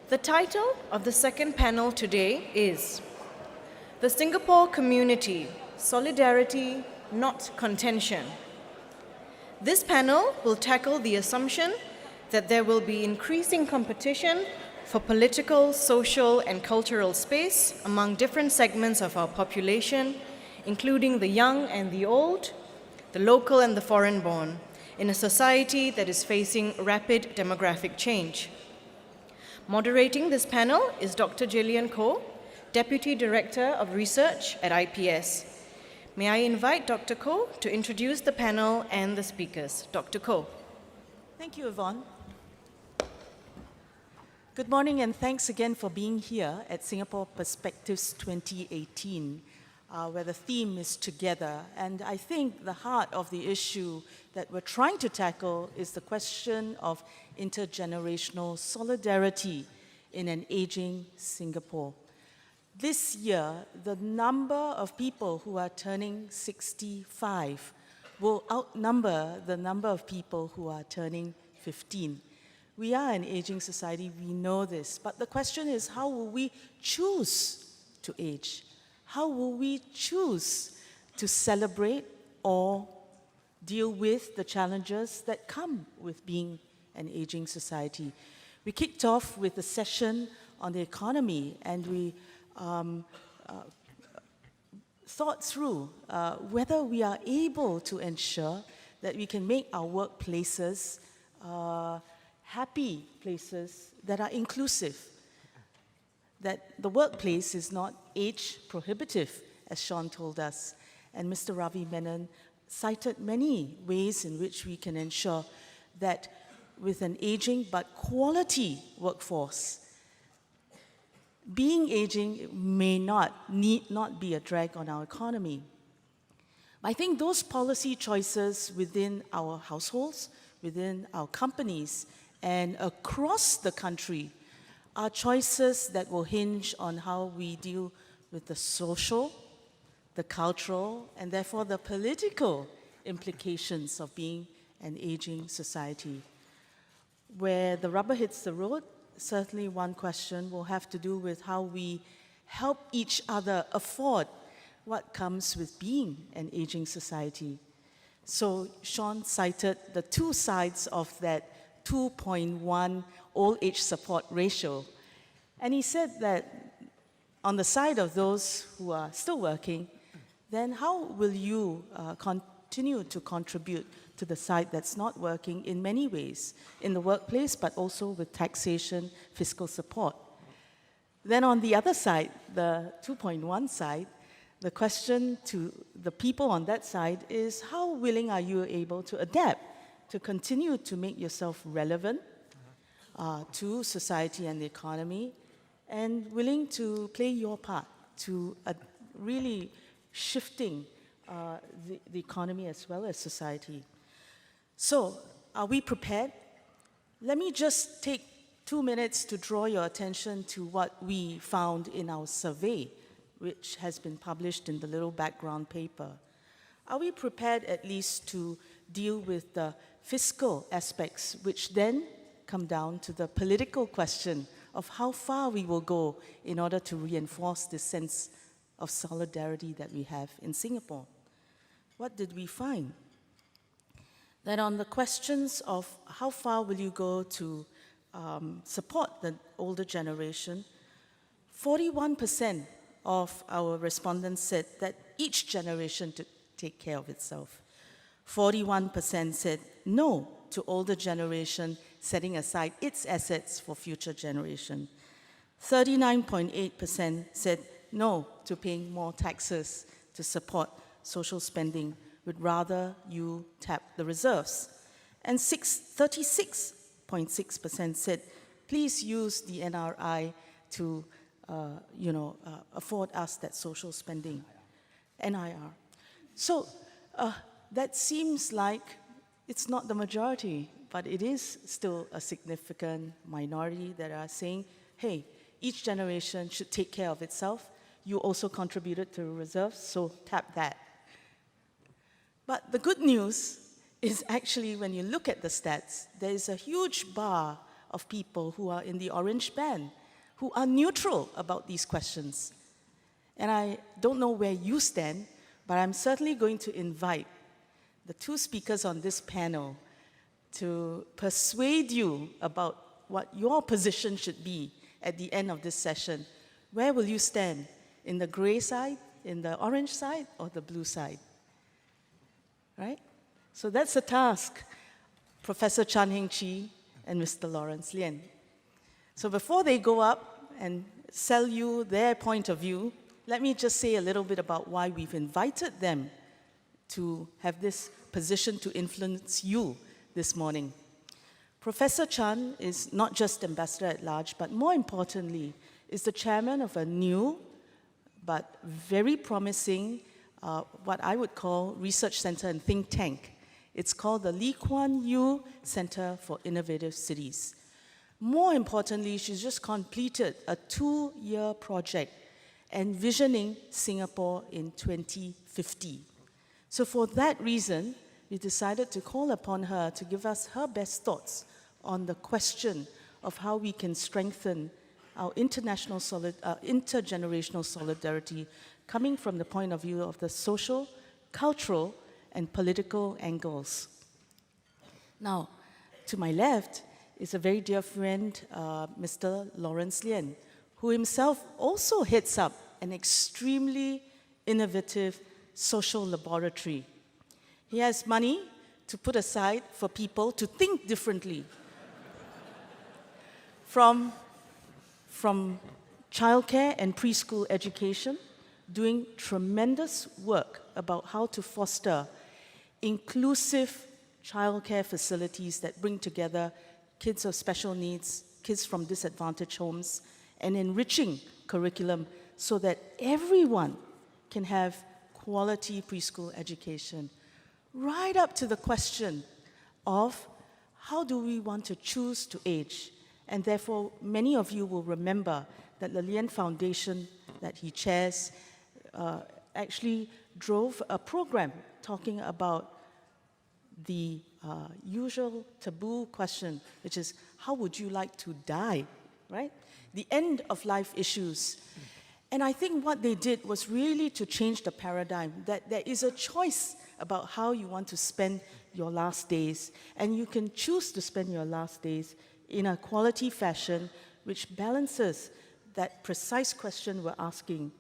The title of the second panel today is The Singapore Community, Solidarity, Not Contention. This panel will tackle the assumption that there will be increasing competition for political, social, and cultural space among different segments of our population, including the young and the old, the local and the foreign-born, in a society that is facing rapid demographic change. Moderating this panel is Dr. Gillian Koh, Deputy Director of Research at IPS. May I invite Dr. Koh to introduce the panel and the speakers. Dr. Koh. Thank you, Yvonne. Good morning, and thanks again for being here at Singapore Perspectives 2018, where the theme is together. And I think the heart of the issue that we're trying to tackle is the question of intergenerational solidarity in an aging Singapore. This year, the number of people who are turning 65 will outnumber the number of people who are turning 15. We are an aging society, we know this, but the question is, how will we choose to age? How will we choose to celebrate or deal with the challenges that come with being an aging society? We kicked off with a session on the economy, and we thought through whether we are able to ensure that we can make our workplaces happy places that are inclusive, that the workplace is not age prohibitive, as Sean told us. And Mr. Ravi Menon cited many ways in which we can ensure that with an aging but quality workforce, being aging need not be a drag on our economy. I think those policy choices within our households, within our companies, and across the country are choices that will hinge on how we deal with the social, the cultural, and therefore the political implications of being an aging society. Where the rubber hits the road, certainly one question will have to do with how we help each other afford what comes with being an aging society. So Sean cited the two sides of that 2.1 old age support ratio. And he said that on the side of those who are still working, then how will you continue to contribute to the side that's not working in many ways, in the workplace, but also with taxation, fiscal support? Then on the other side, the 2.1 side, the question to the people on that side is, how willing are you able to adapt, to continue to make yourself relevant to society and the economy, and willing to play your part to really shifting the economy as well as society. So, are we prepared? Let me just take 2 minutes to draw your attention to what we found in our survey, which has been published in the little background paper. Are we prepared at least to deal with the fiscal aspects, which then come down to the political question of how far we will go in order to reinforce this sense of solidarity that we have in Singapore? What did we find? That on the questions of how far will you go to support the older generation, 41% of our respondents said that each generation to take care of itself. 41% said no to older generation setting aside its assets for future generation. 39.8% said no to paying more taxes to support social spending, would rather you tap the reserves. And 36.6% said, please use the NRI to afford us that social spending, NIR. So that seems like it's not the majority, but it is still a significant minority that are saying, hey, each generation should take care of itself. You also contributed to reserves, so tap that. But the good news is actually when you look at the stats, there is a huge bar of people who are in the orange band, who are neutral about these questions. And I don't know where you stand, but I'm certainly going to invite the two speakers on this panel to persuade you about what your position should be at the end of this session. Where will you stand? In the gray side, in the orange side, or the blue side? Right? So that's the task, Professor Chan Heng Chi and Mr. Lawrence Lien. So before they go up and sell you their point of view, let me just say a little bit about why we've invited them to have this position to influence you this morning. Professor Chan is not just ambassador at large, but more importantly, is the chairman of a new but very promising, what I would call research center and think tank. It's called the Lee Kuan Yew Center for Innovative Cities. More importantly, she's just completed a 2-year project envisioning Singapore in 2050. So for that reason, we decided to call upon her to give us her best thoughts on the question of how we can strengthen our intergenerational solidarity, coming from the point of view of the social, cultural, and political angles. Now, to my left is a very dear friend, Mr. Lawrence Lien, who himself also heads up an extremely innovative social laboratory. He has money to put aside for people to think differently. From childcare and preschool education, doing tremendous work about how to foster inclusive childcare facilities that bring together kids of special needs, kids from disadvantaged homes, and enriching curriculum so that everyone can have quality preschool education, right up to the question of how do we want to choose to age? And therefore, many of you will remember that the Lien Foundation that he chairs actually drove a program talking about the usual taboo question, which is, how would you like to die, right? The end of life issues. And I think what they did was really to change the paradigm, that there is a choice about how you want to spend your last days, and you can choose to spend your last days in a quality fashion which balances that precise question we're asking: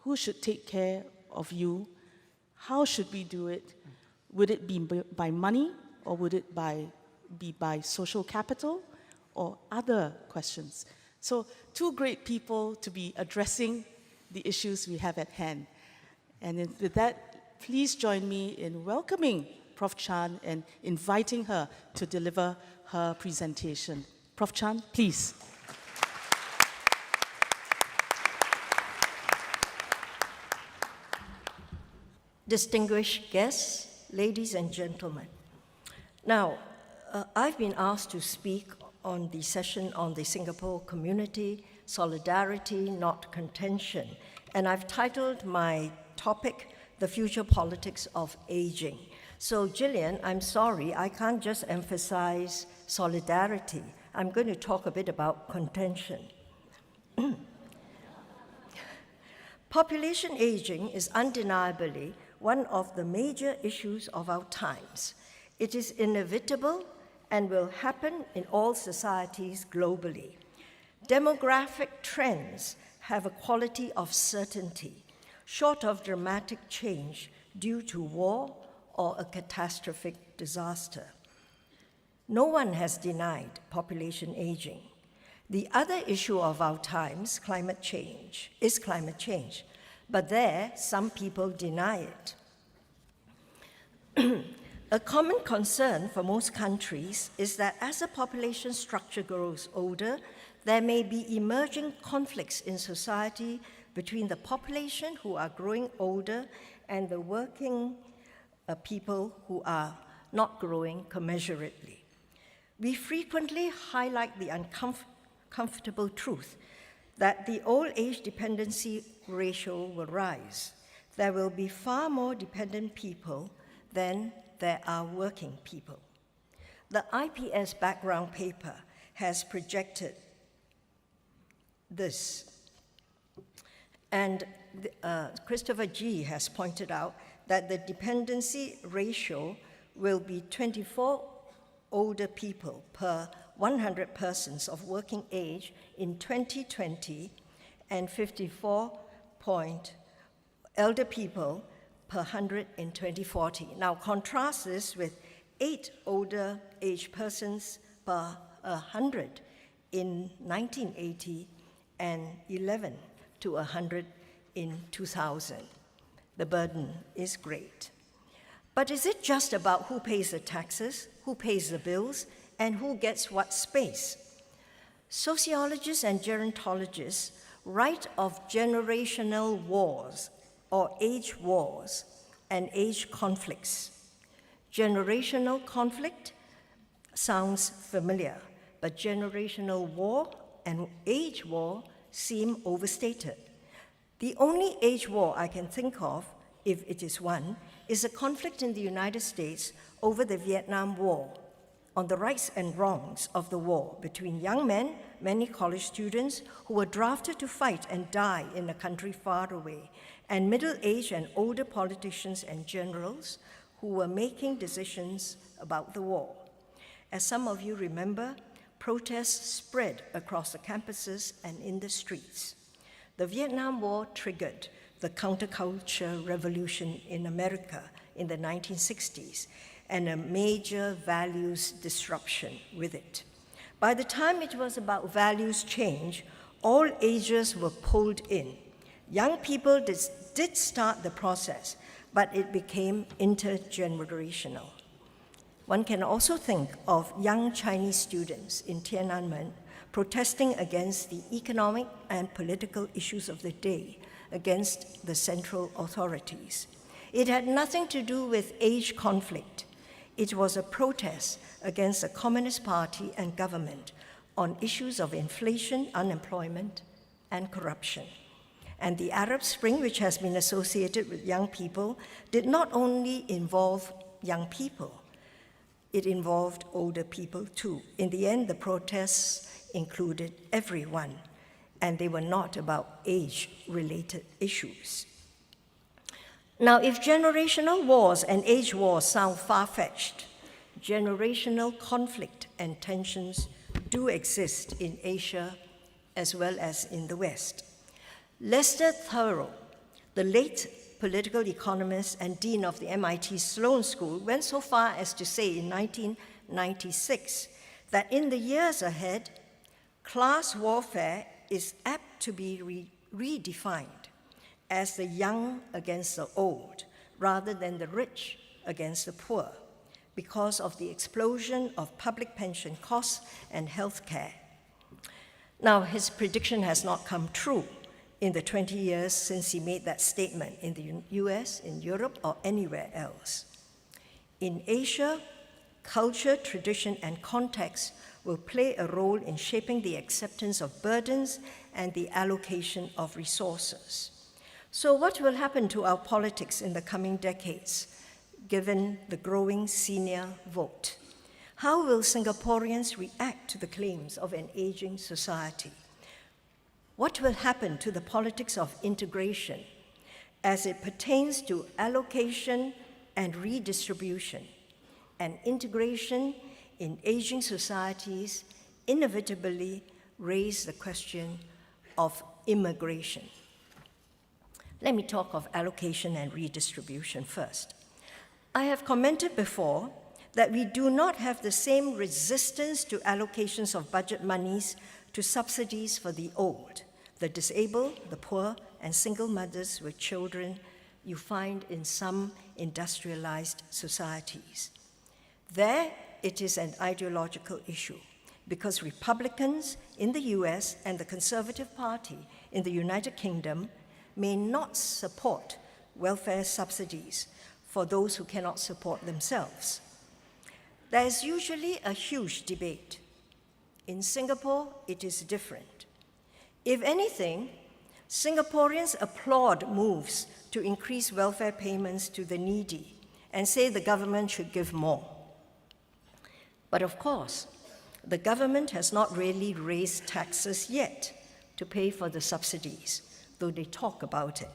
who should take care of you? How should we do it? Would it be by money, or would it be by social capital, or other questions? So, two great people to be addressing the issues we have at hand. And with that, please join me in welcoming Prof. Chan and inviting her to deliver her presentation. Prof. Chan, please. Distinguished guests, ladies and gentlemen. Now, I've been asked to speak on the session on the Singapore community, solidarity, not contention. And I've titled my topic, The Future Politics of Aging. So Gillian, I'm sorry, I can't just emphasize solidarity. I'm going to talk a bit about contention. Population aging is undeniably one of the major issues of our times. It is inevitable and will happen in all societies globally. Demographic trends have a quality of certainty, short of dramatic change due to war or a catastrophic disaster. No one has denied population aging. The other issue of our times, climate change, but there, some people deny it. A common concern for most countries is that as the population structure grows older, there may be emerging conflicts in society between the population who are growing older and the working people who are not growing commensurately. We frequently highlight the uncomfortable truth that the old age dependency ratio will rise. There will be far more dependent people than there are working people. The IPS background paper has projected this. And Christopher G. has pointed out that the dependency ratio will be 24 older people per 100 persons of working age in 2020 and 54 elder people per 100 in 2040. Now contrast this with 8 older age persons per 100 in 1980 and 11 to 100 in 2000. The burden is great. But is it just about who pays the taxes, who pays the bills, and who gets what space? Sociologists and gerontologists write of generational wars or age wars and age conflicts. Generational conflict sounds familiar, but generational war and age war seem overstated. The only age war I can think of, if it is one, is a conflict in the United States over the Vietnam War, on the rights and wrongs of the war between young men, many college students who were drafted to fight and die in a country far away, and middle-aged and older politicians and generals who were making decisions about the war. As some of you remember, protests spread across the campuses and in the streets. The Vietnam War triggered the counterculture revolution in America in the 1960s and a major values disruption with it. By the time it was about values change, all ages were pulled in. Young people did start the process, but it became intergenerational. One can also think of young Chinese students in Tiananmen protesting against the economic and political issues of the day, against the central authorities. It had nothing to do with age conflict. It was a protest against the Communist Party and government on issues of inflation, unemployment, and corruption. And the Arab Spring, which has been associated with young people, did not only involve young people, it involved older people too. In the end, the protests included everyone, and they were not about age-related issues. Now, if generational wars and age wars sound far-fetched, generational conflict and tensions do exist in Asia as well as in the West. Lester Thurow, the late political economist and dean of the MIT Sloan School, went so far as to say in 1996 that in the years ahead, class warfare is apt to be redefined as the young against the old, rather than the rich against the poor, because of the explosion of public pension costs and health care. Now, his prediction has not come true in the 20 years since he made that statement in the US, in Europe, or anywhere else. In Asia, culture, tradition, and context will play a role in shaping the acceptance of burdens and the allocation of resources. So what will happen to our politics in the coming decades, given the growing senior vote? How will Singaporeans react to the claims of an aging society? What will happen to the politics of integration as it pertains to allocation and redistribution? And integration in aging societies inevitably raise the question of immigration. Let me talk of allocation and redistribution first. I have commented before that we do not have the same resistance to allocations of budget monies to subsidies for the old, the disabled, the poor, and single mothers with children you find in some industrialized societies. There, it is an ideological issue because Republicans in the US and the Conservative Party in the United Kingdom may not support welfare subsidies for those who cannot support themselves. There is usually a huge debate. In Singapore, it is different. If anything, Singaporeans applaud moves to increase welfare payments to the needy and say the government should give more. But of course, the government has not really raised taxes yet to pay for the subsidies, though they talk about it.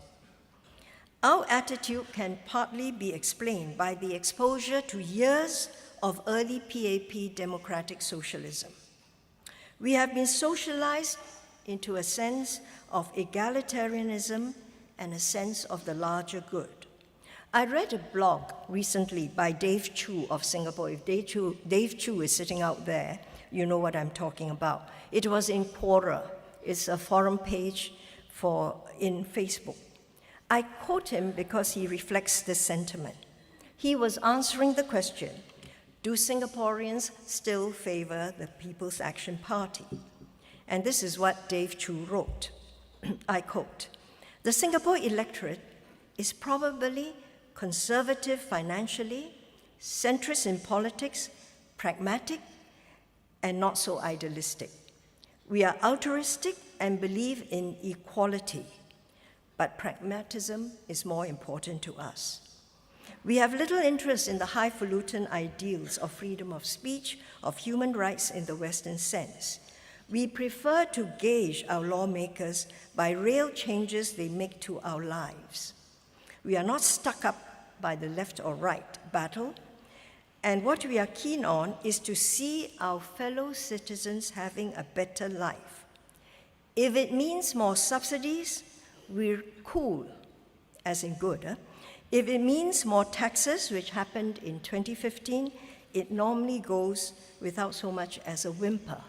Our attitude can partly be explained by the exposure to years of early PAP democratic socialism. We have been socialized into a sense of egalitarianism and a sense of the larger good. I read a blog recently by Dave Chu of Singapore. If Dave Chu is sitting out there, you know what I'm talking about. It was in Quora. It's a forum page in Facebook. I quote him because he reflects this sentiment. He was answering the question, do Singaporeans still favor the People's Action Party? And this is what Dave Chu wrote. I quote, the Singapore electorate is probably conservative financially, centrist in politics, pragmatic, and not so idealistic. We are altruistic and believe in equality, but pragmatism is more important to us. We have little interest in the highfalutin ideals of freedom of speech, of human rights in the Western sense. We prefer to gauge our lawmakers by real changes they make to our lives. We are not stuck up by the left or right battle, and what we are keen on is to see our fellow citizens having a better life. If it means more subsidies, we're cool, as in good. If it means more taxes, which happened in 2015, it normally goes without so much as a whimper.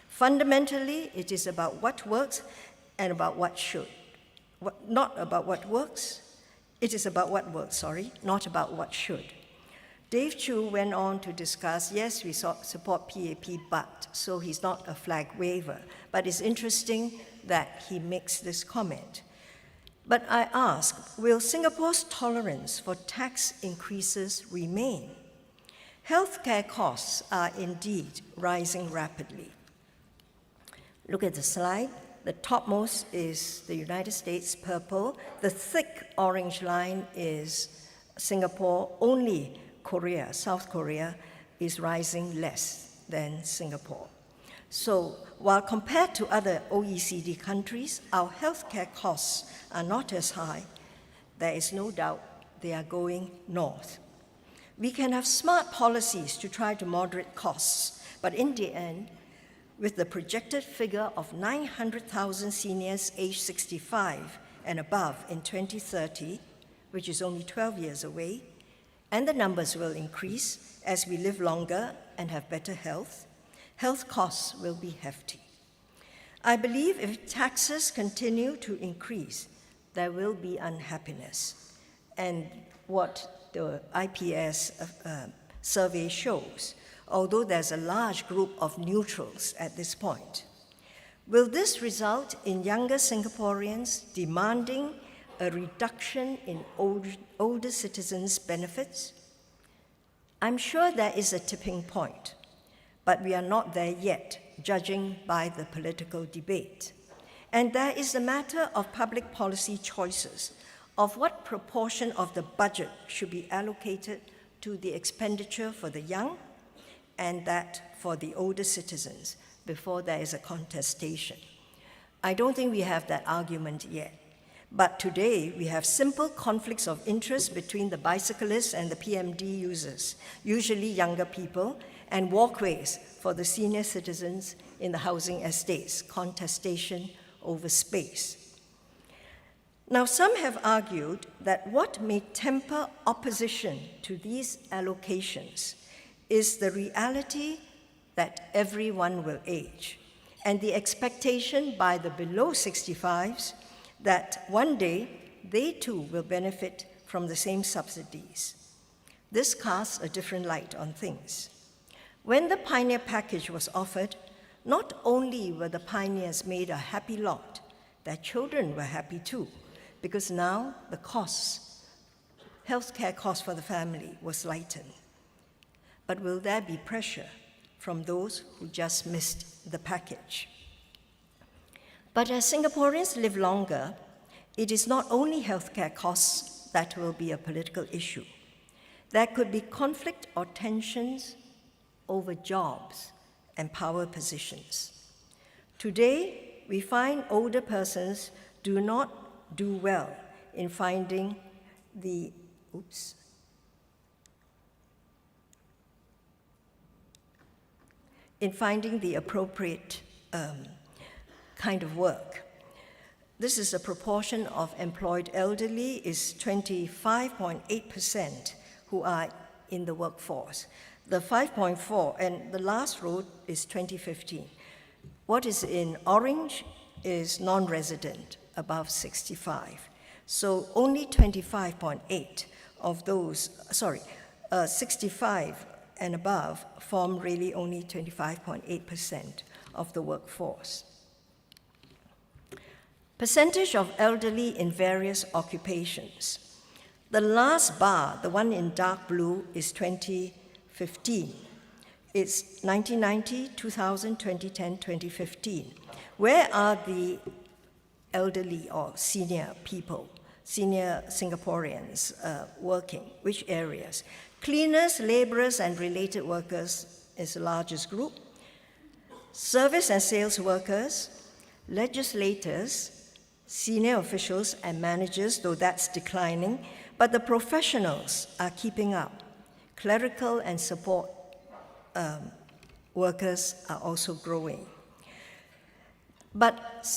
Fundamentally, it is about what works and about what should. Not about what works. It is about what works, not about what should. Dave Chu went on to discuss, yes, we support PAP, but, so he's not a flag waver. But it's interesting that he makes this comment. But I ask, will Singapore's tolerance for tax increases remain? Healthcare costs are indeed rising rapidly. Look at the slide. The topmost is the United States, purple. The thick orange line is Singapore. Only Korea, South Korea, is rising less than Singapore. So while compared to other OECD countries, our healthcare costs are not as high. There is no doubt they are going north. We can have smart policies to try to moderate costs, but in the end, with the projected figure of 900,000 seniors aged 65 and above in 2030, which is only 12 years away, and the numbers will increase as we live longer and have better health, health costs will be hefty. I believe if taxes continue to increase, there will be unhappiness. And what the IPS survey shows, although there's a large group of neutrals at this point. Will this result in younger Singaporeans demanding a reduction in older citizens' benefits? I'm sure there is a tipping point, but we are not there yet, judging by the political debate. And there is the matter of public policy choices, of what proportion of the budget should be allocated to the expenditure for the young and that for the older citizens before there is a contestation. I don't think we have that argument yet. But today, we have simple conflicts of interest between the bicyclists and the PMD users, usually younger people, and walkways for the senior citizens in the housing estates, contestation over space. Now, some have argued that what may temper opposition to these allocations is the reality that everyone will age, and the expectation by the below 65s that one day they too will benefit from the same subsidies. This casts a different light on things. When the Pioneer Package was offered, not only were the pioneers made a happy lot, their children were happy too, because now the costs, healthcare costs for the family was lightened. But will there be pressure from those who just missed the package? But as Singaporeans live longer, it is not only healthcare costs that will be a political issue. There could be conflict or tensions over jobs and power positions. Today, we find older persons do not do well in finding the appropriate kind of work. This is a proportion of employed elderly is 25.8% who are in the workforce. The 5.4, and the last row is 2015. What is in orange is non-resident, above 65. So only 25.8 of those, 65 and above form really only 25.8% of the workforce. Percentage of elderly in various occupations. The last bar, the one in dark blue, is 2015. It's 1990, 2000, 2010, 2015. Where are the elderly or senior people, senior Singaporeans working? Which areas? Cleaners, laborers, and related workers is the largest group. Service and sales workers, legislators, senior officials and managers, though that's declining, but the professionals are keeping up. Clerical and support workers are also growing. But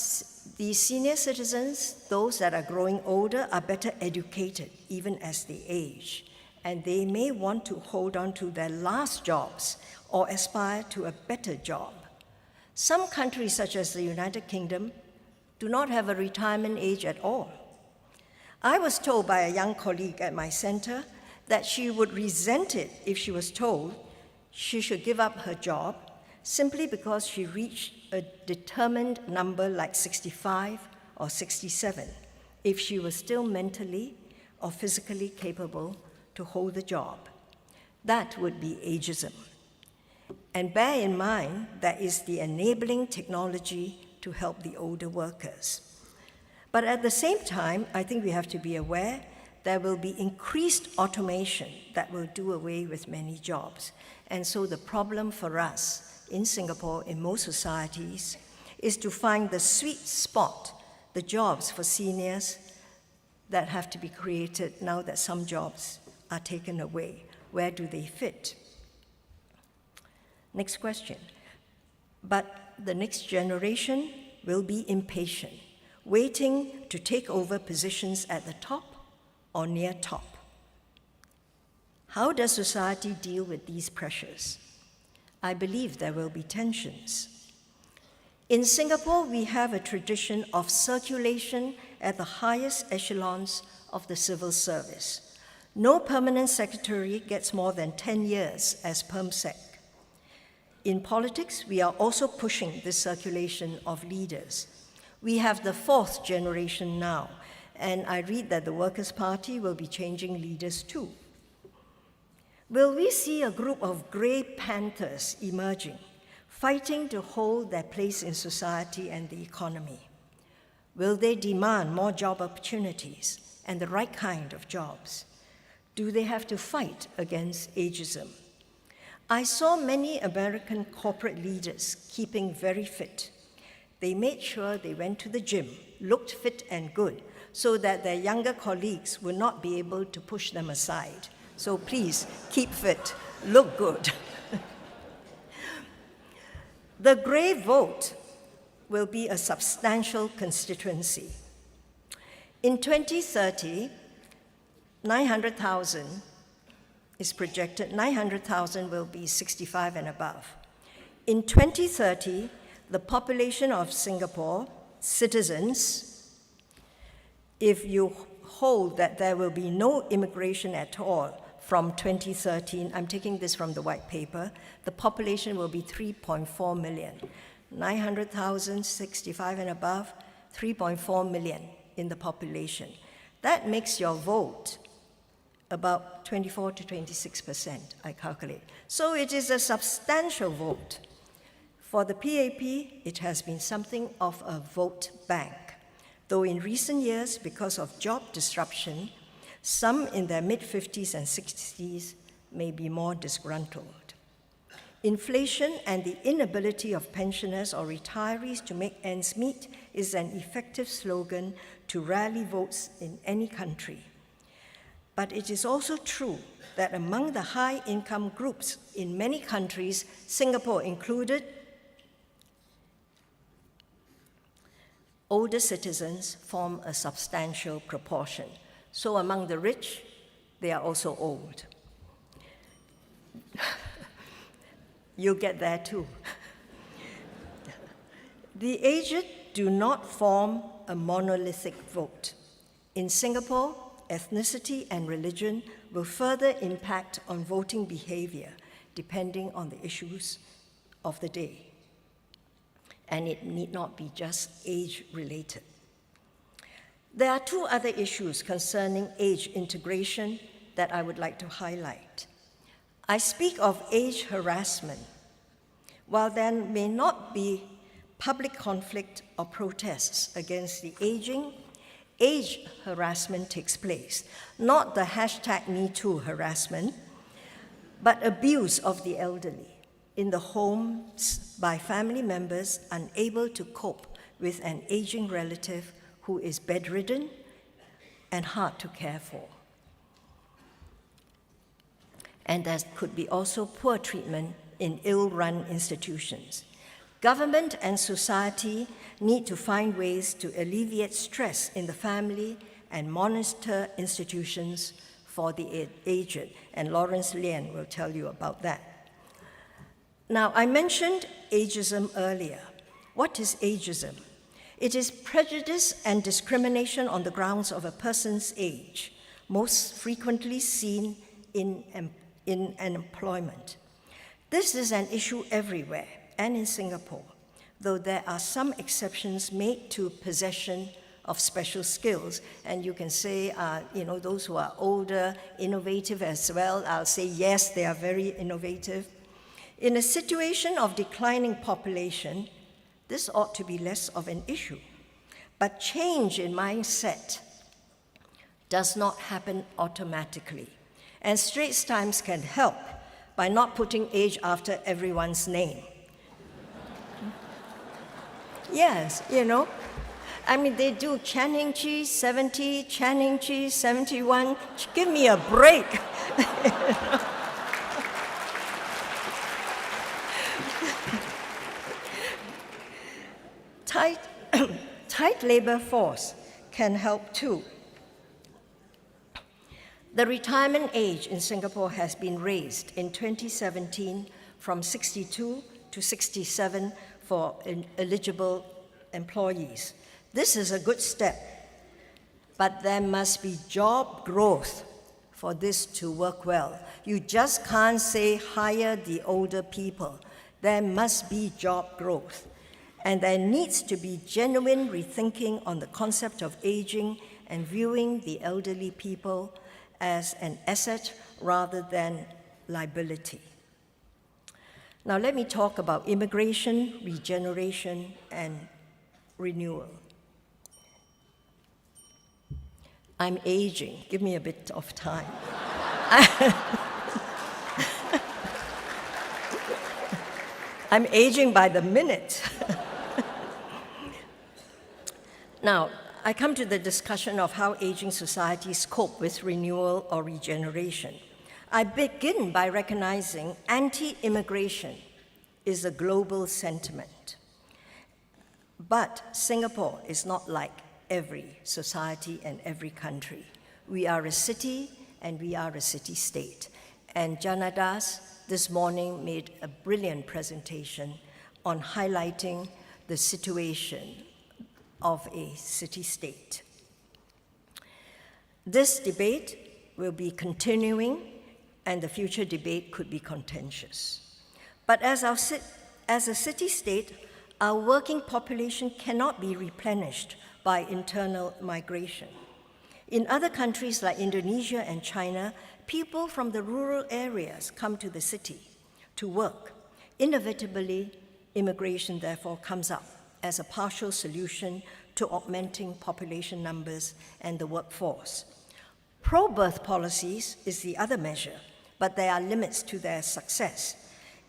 the senior citizens, those that are growing older, are better educated even as they age, and they may want to hold on to their last jobs or aspire to a better job. Some countries, such as the United Kingdom, do not have a retirement age at all. I was told by a young colleague at my center that she would resent it if she was told she should give up her job simply because she reached a determined number like 65 or 67, if she was still mentally or physically capable to hold the job. That would be ageism. And bear in mind that is the enabling technology to help the older workers. But at the same time, I think we have to be aware there will be increased automation that will do away with many jobs. And so the problem for us in Singapore, in most societies, is to find the sweet spot, the jobs for seniors that have to be created now that some jobs are taken away. Where do they fit? Next question. But the next generation will be impatient, waiting to take over positions at the top or near top. How does society deal with these pressures? I believe there will be tensions. In Singapore, we have a tradition of circulation at the highest echelons of the civil service. No permanent secretary gets more than 10 years as PermSec. In politics, we are also pushing this circulation of leaders. We have the fourth generation now, and I read that the Workers' Party will be changing leaders too. Will we see a group of grey panthers emerging, fighting to hold their place in society and the economy? Will they demand more job opportunities and the right kind of jobs? Do they have to fight against ageism? I saw many American corporate leaders keeping very fit. They made sure they went to the gym, looked fit and good, so that their younger colleagues would not be able to push them aside. So please, keep fit, look good. The grey vote will be a substantial constituency. In 2030, 900,000 is projected, 900,000 will be 65 and above. In 2030, the population of Singapore, citizens, if you hold that there will be no immigration at all from 2013, I'm taking this from the white paper, the population will be 3.4 million. 900,000, 65 and above, 3.4 million in the population. That makes your vote about 24 to 26%, I calculate. So it is a substantial vote. For the PAP, it has been something of a vote bank, though in recent years, because of job disruption, some in their mid-50s and 60s may be more disgruntled. Inflation and the inability of pensioners or retirees to make ends meet is an effective slogan to rally votes in any country. But it is also true that among the high-income groups in many countries, Singapore included, older citizens form a substantial proportion. So among the rich, they are also old. You'll get there too. The aged do not form a monolithic vote. In Singapore, ethnicity and religion will further impact on voting behavior depending on the issues of the day. And it need not be just age-related. There are two other issues concerning age integration that I would like to highlight. I speak of age harassment. While there may not be public conflict or protests against the aging, age harassment takes place, not the #MeToo harassment, but abuse of the elderly in the homes by family members unable to cope with an aging relative who is bedridden and hard to care for. And there could be also poor treatment in ill-run institutions. Government and society need to find ways to alleviate stress in the family and monitor institutions for the aged, and Lawrence Lien will tell you about that. Now, I mentioned ageism earlier. What is ageism? It is prejudice and discrimination on the grounds of a person's age, most frequently seen in employment. This is an issue everywhere, and in Singapore, though there are some exceptions made to possession of special skills. And you can say, those who are older, innovative as well. I'll say, yes, they are very innovative. In a situation of declining population, this ought to be less of an issue. But change in mindset does not happen automatically. And Straits Times can help by not putting age after everyone's name. Yes, they do Channing Chi 70, Channing Chi 71. Give me a break. Tight labor force can help too. The retirement age in Singapore has been raised in 2017 from 62 to 67 for eligible employees. This is a good step, but there must be job growth for this to work well. You just can't say hire the older people. There must be job growth. And there needs to be genuine rethinking on the concept of aging and viewing the elderly people as an asset rather than liability. Now let me talk about immigration, regeneration, and renewal. I'm aging. Give me a bit of time. I'm aging by the minute. Now, I come to the discussion of how aging societies cope with renewal or regeneration. I begin by recognizing anti-immigration is a global sentiment. But Singapore is not like every society and every country. We are a city and we are a city-state. And Janadas this morning made a brilliant presentation on highlighting the situation of a city-state. This debate will be continuing, and the future debate could be contentious. But as a city-state, our working population cannot be replenished by internal migration. In other countries like Indonesia and China, people from the rural areas come to the city to work. Inevitably, immigration therefore comes up as a partial solution to augmenting population numbers and the workforce. Pro-birth policies is the other measure, but there are limits to their success.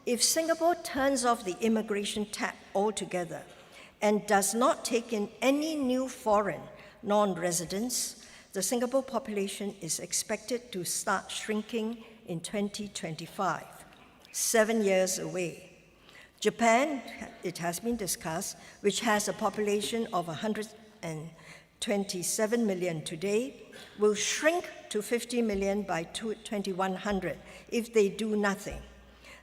If Singapore turns off the immigration tap altogether and does not take in any new foreign non-residents, the Singapore population is expected to start shrinking in 2025, 7 years away. Japan, it has been discussed, which has a population of 127 million today, will shrink to 50 million by 2100 if they do nothing.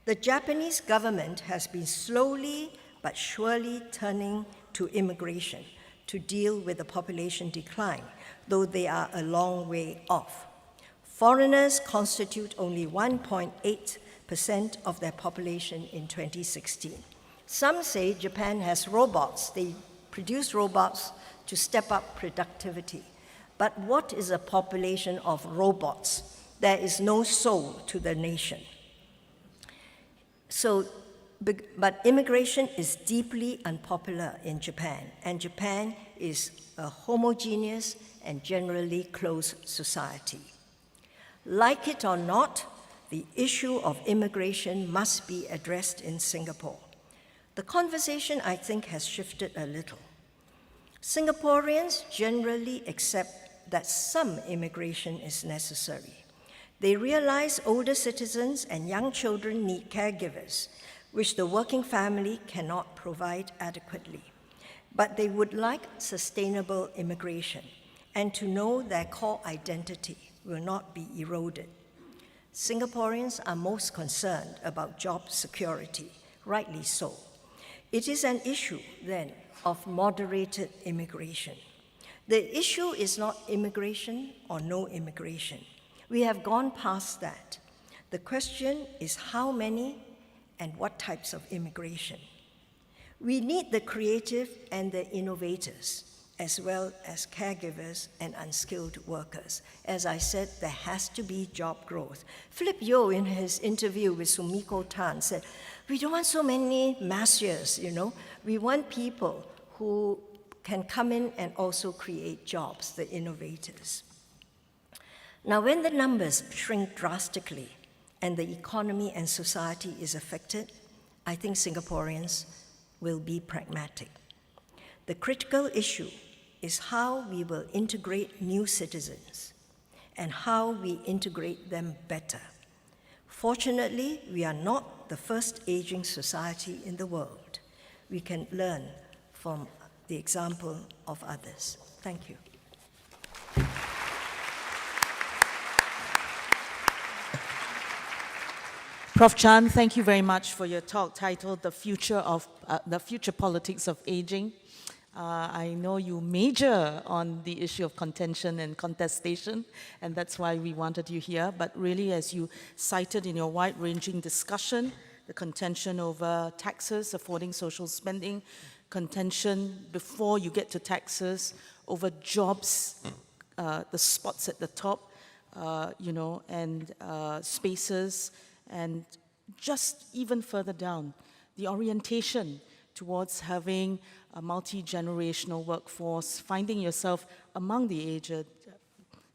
The Japanese government has been slowly but surely turning to immigration to deal with the population decline, though they are a long way off. Foreigners constitute only 1.8% of their population in 2016. Some say Japan has robots. They produce robots to step up productivity. But what is a population of robots? There is no soul to the nation. But immigration is deeply unpopular in Japan, and Japan is a homogeneous and generally closed society. Like it or not, the issue of immigration must be addressed in Singapore. The conversation, I think, has shifted a little. Singaporeans generally accept that some immigration is necessary. They realize older citizens and young children need caregivers, which the working family cannot provide adequately. But they would like sustainable immigration and to know their core identity will not be eroded. Singaporeans are most concerned about job security, rightly so. It is an issue, then, of moderated immigration. The issue is not immigration or no immigration. We have gone past that. The question is how many and what types of immigration. We need the creative and the innovators, as well as caregivers and unskilled workers. As I said, there has to be job growth. Philip Yeo, in his interview with Sumiko Tan, said, we don't want so many massiers, We want people who can come in and also create jobs, the innovators. Now, when the numbers shrink drastically and the economy and society is affected, I think Singaporeans will be pragmatic. The critical issue is how we will integrate new citizens and how we integrate them better. Fortunately, we are not the first aging society in the world. We can learn from the example of others. Thank you. Prof. Chan, thank you very much for your talk titled The Future Politics of Aging. I know you major on the issue of contention and contestation, and that's why we wanted you here. But really, as you cited in your wide-ranging discussion, the contention over taxes, affording social spending, contention before you get to taxes, over jobs, the spots at the top, and spaces, and just even further down, the orientation towards having a multi-generational workforce, finding yourself among the aged,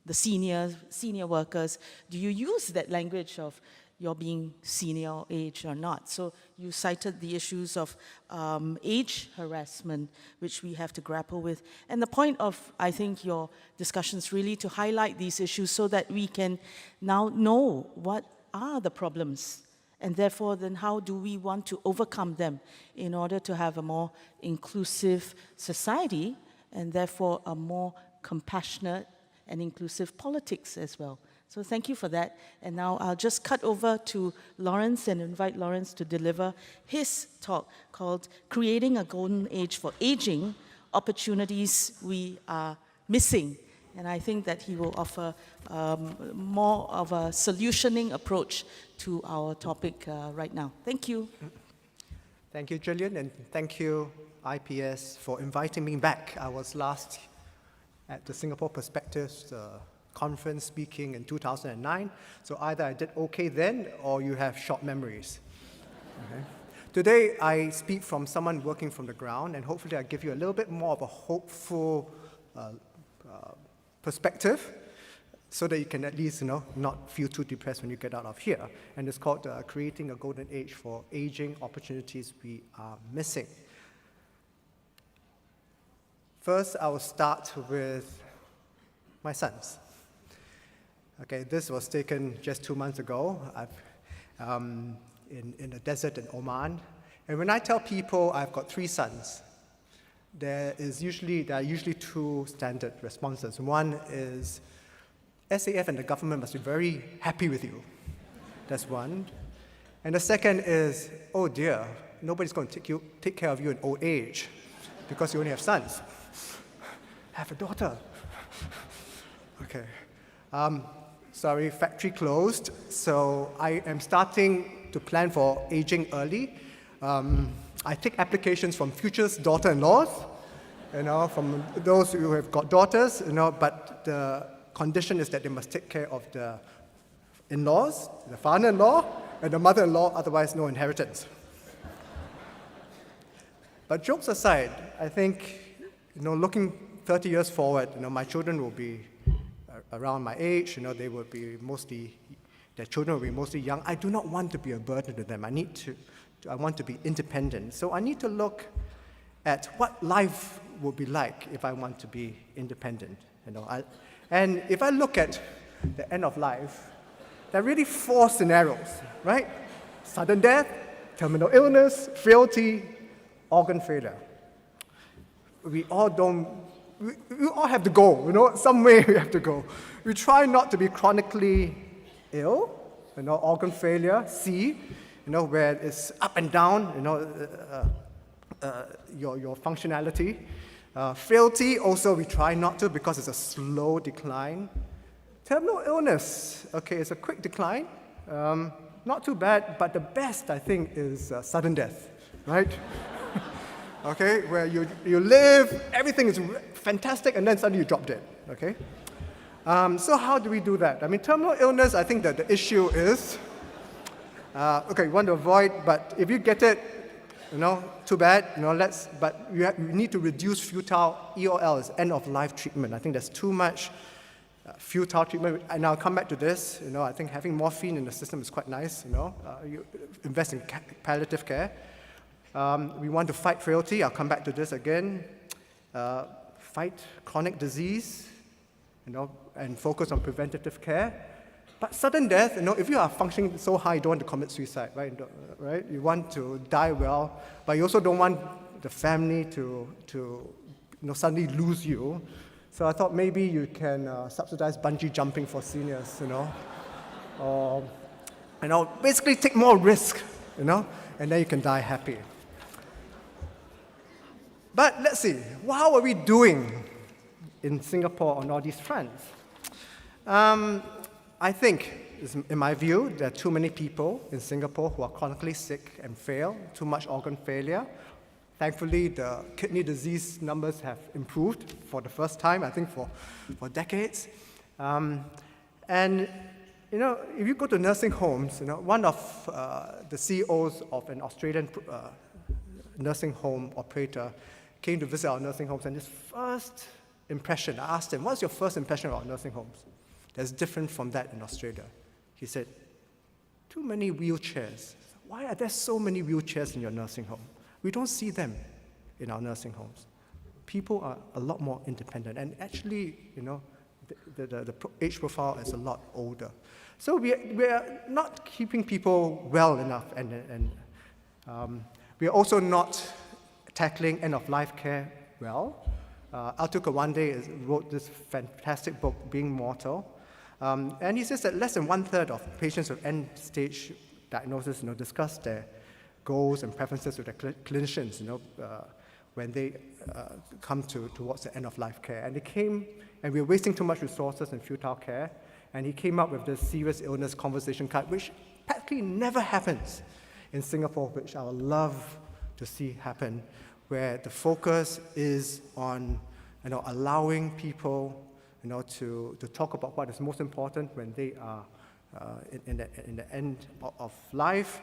the senior workers. Do you use that language of your being senior age or not? So you cited the issues of age harassment, which we have to grapple with. And the point of, I think, your discussions really to highlight these issues so that we can now know what are the problems, and therefore then how do we want to overcome them in order to have a more inclusive society and therefore a more compassionate and inclusive politics as well. So thank you for that. And now I'll just cut over to Lawrence and invite Lawrence to deliver his talk called Creating a Golden Age for Aging, Opportunities We Are Missing. And I think that he will offer more of a solutioning approach to our topic right now. Thank you. Thank you, Gillian, and thank you, IPS, for inviting me back. I was last at the Singapore Perspectives conference speaking in 2009, so either I did okay then or you have short memories. Okay. Today, I speak from someone working from the ground, and hopefully I give you a little bit more of a hopeful perspective. so that you can at least, not feel too depressed when you get out of here. And it's called Creating a Golden Age for Aging Opportunities We Are Missing. First, I will start with my sons. Okay, this was taken just 2 months ago in the desert in Oman. And when I tell people I've got 3 sons, there are usually 2 standard responses. One is, SAF and the government must be very happy with you. That's one. And the second is, oh dear, nobody's going to take care of you in old age because you only have sons. I have a daughter. Okay. Sorry, factory closed. So I am starting to plan for aging early. I take applications from future daughter-in-laws, from those who have got daughters, but the condition is that they must take care of the in-laws, the father-in-law, and the mother-in-law, otherwise no inheritance. But jokes aside, I think, looking 30 years forward, my children will be around my age, their children will be mostly young. I do not want to be a burden to them. I want to be independent. So I need to look at what life would be like if I want to be independent. And if I look at the end of life, there are really 4 scenarios, right? Sudden death, terminal illness, frailty, organ failure. We all have to go, some way we have to go. We try not to be chronically ill, organ failure, C, where it's up and down, your functionality. Frailty, also we try not to because it's a slow decline. Terminal illness, okay, it's a quick decline. Not too bad, but the best, I think, is sudden death, right? Okay, where you live, everything is fantastic, and then suddenly you drop dead, okay? So how do we do that? Terminal illness, I think that the issue is, you want to avoid, but if you get it, too bad, but you need to reduce futile EOL, is end-of-life treatment. I think there's too much futile treatment, and I'll come back to this. I think having morphine in the system is quite nice. You invest in palliative care. We want to fight frailty. I'll come back to this again. Fight chronic disease, and focus on preventative care. But sudden death, if you are functioning so high, you don't want to commit suicide, right? You want to die well, but you also don't want the family to suddenly lose you. So I thought maybe you can subsidize bungee jumping for seniors, or basically take more risk, and then you can die happy. But let's see, how are we doing in Singapore on all these fronts? I think, in my view, there are too many people in Singapore who are chronically sick and frail, too much organ failure. Thankfully, the kidney disease numbers have improved for the first time, I think, for decades. And, if you go to nursing homes, one of the CEOs of an Australian nursing home operator came to visit our nursing homes, and his first impression, I asked him, what's your first impression about nursing homes that's different from that in Australia? He said, too many wheelchairs. Why are there so many wheelchairs in your nursing home? We don't see them in our nursing homes. People are a lot more independent, and actually, the age profile is a lot older. So we are not keeping people well enough, and we are also not tackling end-of-life care well. Atul Gawande wrote this fantastic book, Being Mortal, and he says that less than 1/3 of patients with end-stage diagnosis, discuss their goals and preferences with their clinicians, when they come towards the end-of-life care. And we're wasting too much resources in futile care, and he came up with this serious illness conversation card, which practically never happens in Singapore, which I would love to see happen, where the focus is on, allowing people, to talk about what is most important when they are in the end of life,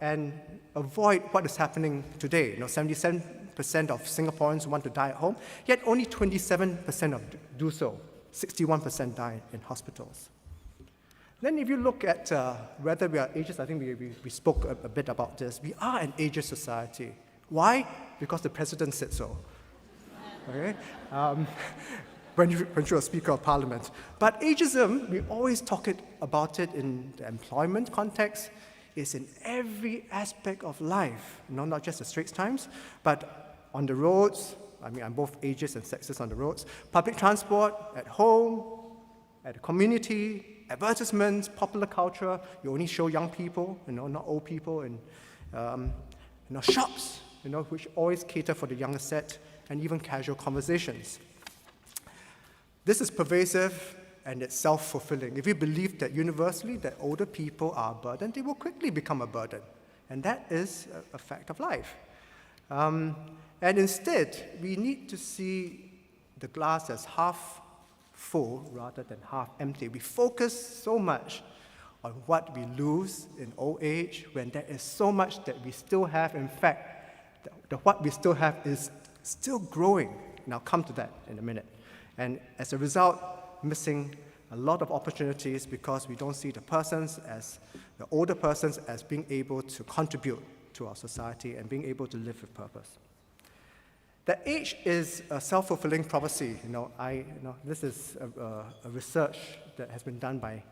and avoid what is happening today. 77% of Singaporeans want to die at home, yet only 27% do so 61% die in hospitals. Then if you look at whether we are ageist, I think we spoke a bit about this. We are an ageist society. Why? Because the president said so. Okay? When you're a Speaker of Parliament. But ageism, we always talk about it in the employment context. It's in every aspect of life, not just the Straits Times, but on the roads. I mean, I'm both ageist and sexist on the roads. Public transport, at home, at the community, advertisements, popular culture. You only show young people, not old people, and shops, which always cater for the younger set, and even casual conversations. This is pervasive and it's self-fulfilling. If you believe that universally that older people are a burden, they will quickly become a burden. And that is a fact of life. And instead, we need to see the glass as half full rather than half empty. We focus so much on what we lose in old age when there is so much that we still have. In fact, what we still have is still growing. And I'll come to that in a minute. And as a result, missing a lot of opportunities because we don't see the older persons as being able to contribute to our society and being able to live with purpose. That age is a self-fulfilling prophecy. This is a research that has been done by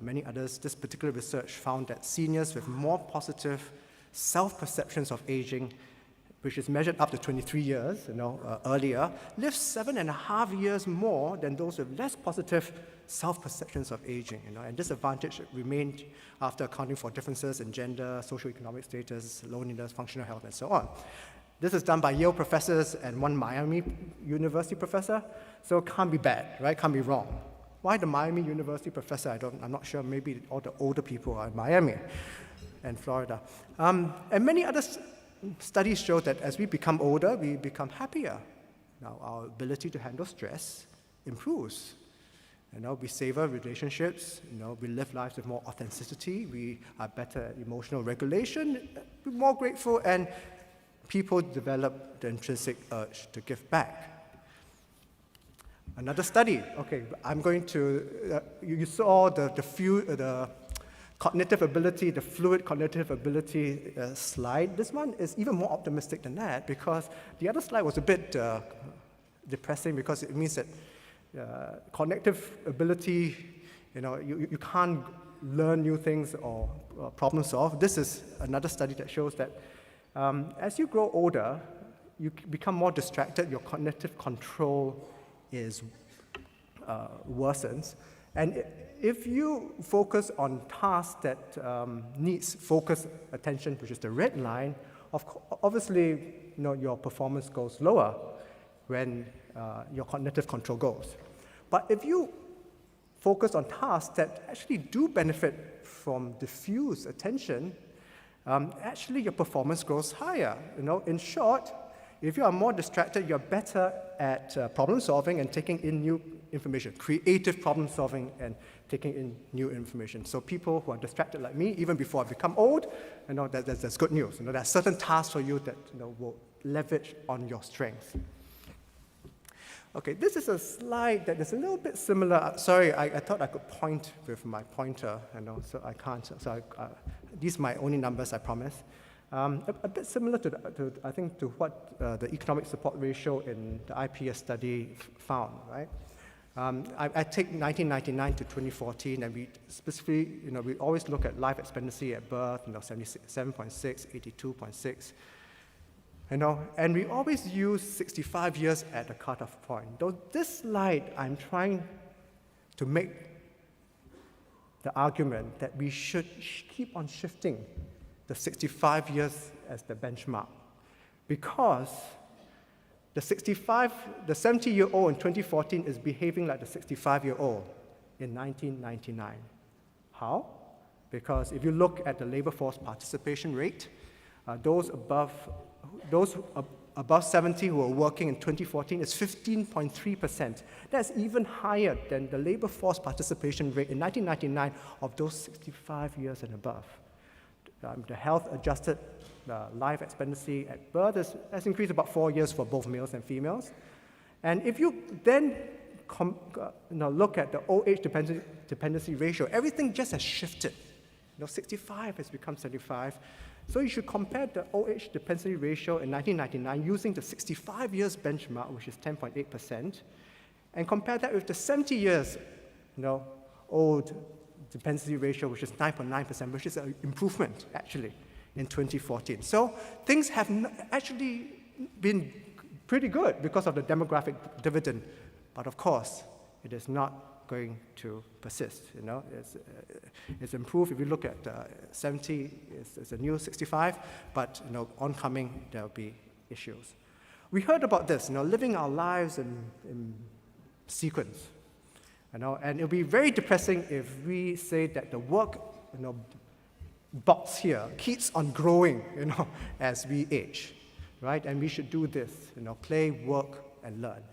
many others. This particular research found that seniors with more positive self-perceptions of aging, which is measured up to 23 years, earlier, live 7.5 years more than those with less positive self-perceptions of aging, and this advantage remained after accounting for differences in gender, socioeconomic status, loneliness, functional health, and so on. This is done by Yale professors and one Miami University professor, so it can't be bad, right? Can't be wrong. Why the Miami University professor? I'm not sure. Maybe all the older people are in Miami and Florida. And many other studies show that as we become older, we become happier. Now, our ability to handle stress improves. We savor relationships. We live lives with more authenticity. We are better at emotional regulation. We're more grateful, and people develop the intrinsic urge to give back. Another study. Okay, I'm going to. You saw the cognitive ability, the fluid cognitive ability slide. This one is even more optimistic than that because the other slide was a bit depressing because it means that cognitive ability, you can't learn new things or problem solve. This is another study that shows that as you grow older, you become more distracted, your cognitive control is worsens. And if you focus on tasks that needs focused attention, which is the red line, obviously your performance goes lower when your cognitive control goes. But if you focus on tasks that actually do benefit from diffuse attention, actually your performance grows higher. In short, if you are more distracted, you're better at problem solving and taking in new information, creative problem solving and taking in new information. So people who are distracted like me, even before I become old, that's good news. There are certain tasks for you that will leverage on your strengths. Okay, this is a slide that is a little bit similar. Sorry, I thought I could point with my pointer, so I can't. So these are my only numbers, I promise. A bit similar to what the economic support ratio in the IPS study found, right? I take 1999 to 2014, and we specifically, we always look at life expectancy at birth, 77.6, 82.6. And we always use 65 years at the cutoff point. Though this slide, I'm trying to make the argument that we should keep on shifting the 65 years as the benchmark, because the 70-year-old in 2014 is behaving like the 65-year-old in 1999. How? Because if you look at the labor force participation rate, those above 70 who are working in 2014 is 15.3%. That's even higher than the labor force participation rate in 1999 of those 65 years and above. The health-adjusted life expectancy at birth has increased about 4 years for both males and females. And if you then look at the old age dependency ratio, everything just has shifted. 65 has become 75. So you should compare the old age dependency ratio in 1999 using the 65 years benchmark, which is 10.8%, and compare that with the 70 years old dependency ratio, which is 9.9%, which is an improvement, actually, in 2014. So things have actually been pretty good because of the demographic dividend. But of course, it is not going to persist. It's improved. If you look at 70, it's a new 65, but oncoming, there'll be issues. We heard about this, living our lives in sequence. And it'll be very depressing if we say that the work box here keeps on growing as we age, right? And we should do this, play, work, and learn.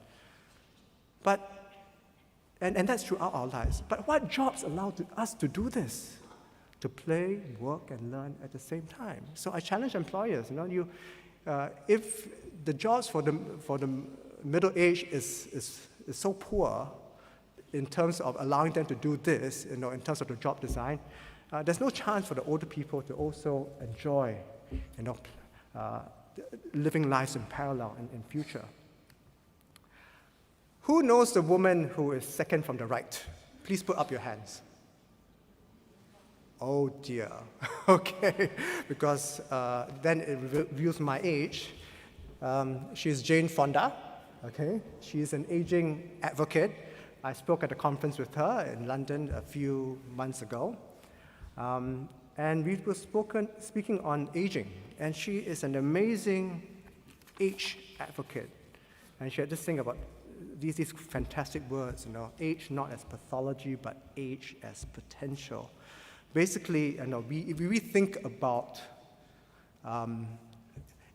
And that's throughout our lives. But what jobs allow us to do this? To play, work, and learn at the same time. So I challenge employers, if the jobs for the middle age is so poor in terms of allowing them to do this, in terms of the job design, there's no chance for the older people to also enjoy, living lives in parallel in future. Who knows the woman who is second from the right? Please put up your hands. Oh dear, okay, because then it reveals my age. She's Jane Fonda, okay? She's an aging advocate. I spoke at a conference with her in London a few months ago. And we were speaking on aging, and she is an amazing age advocate. And she had this thing about these fantastic words, age not as pathology, but age as potential. Basically, if we think about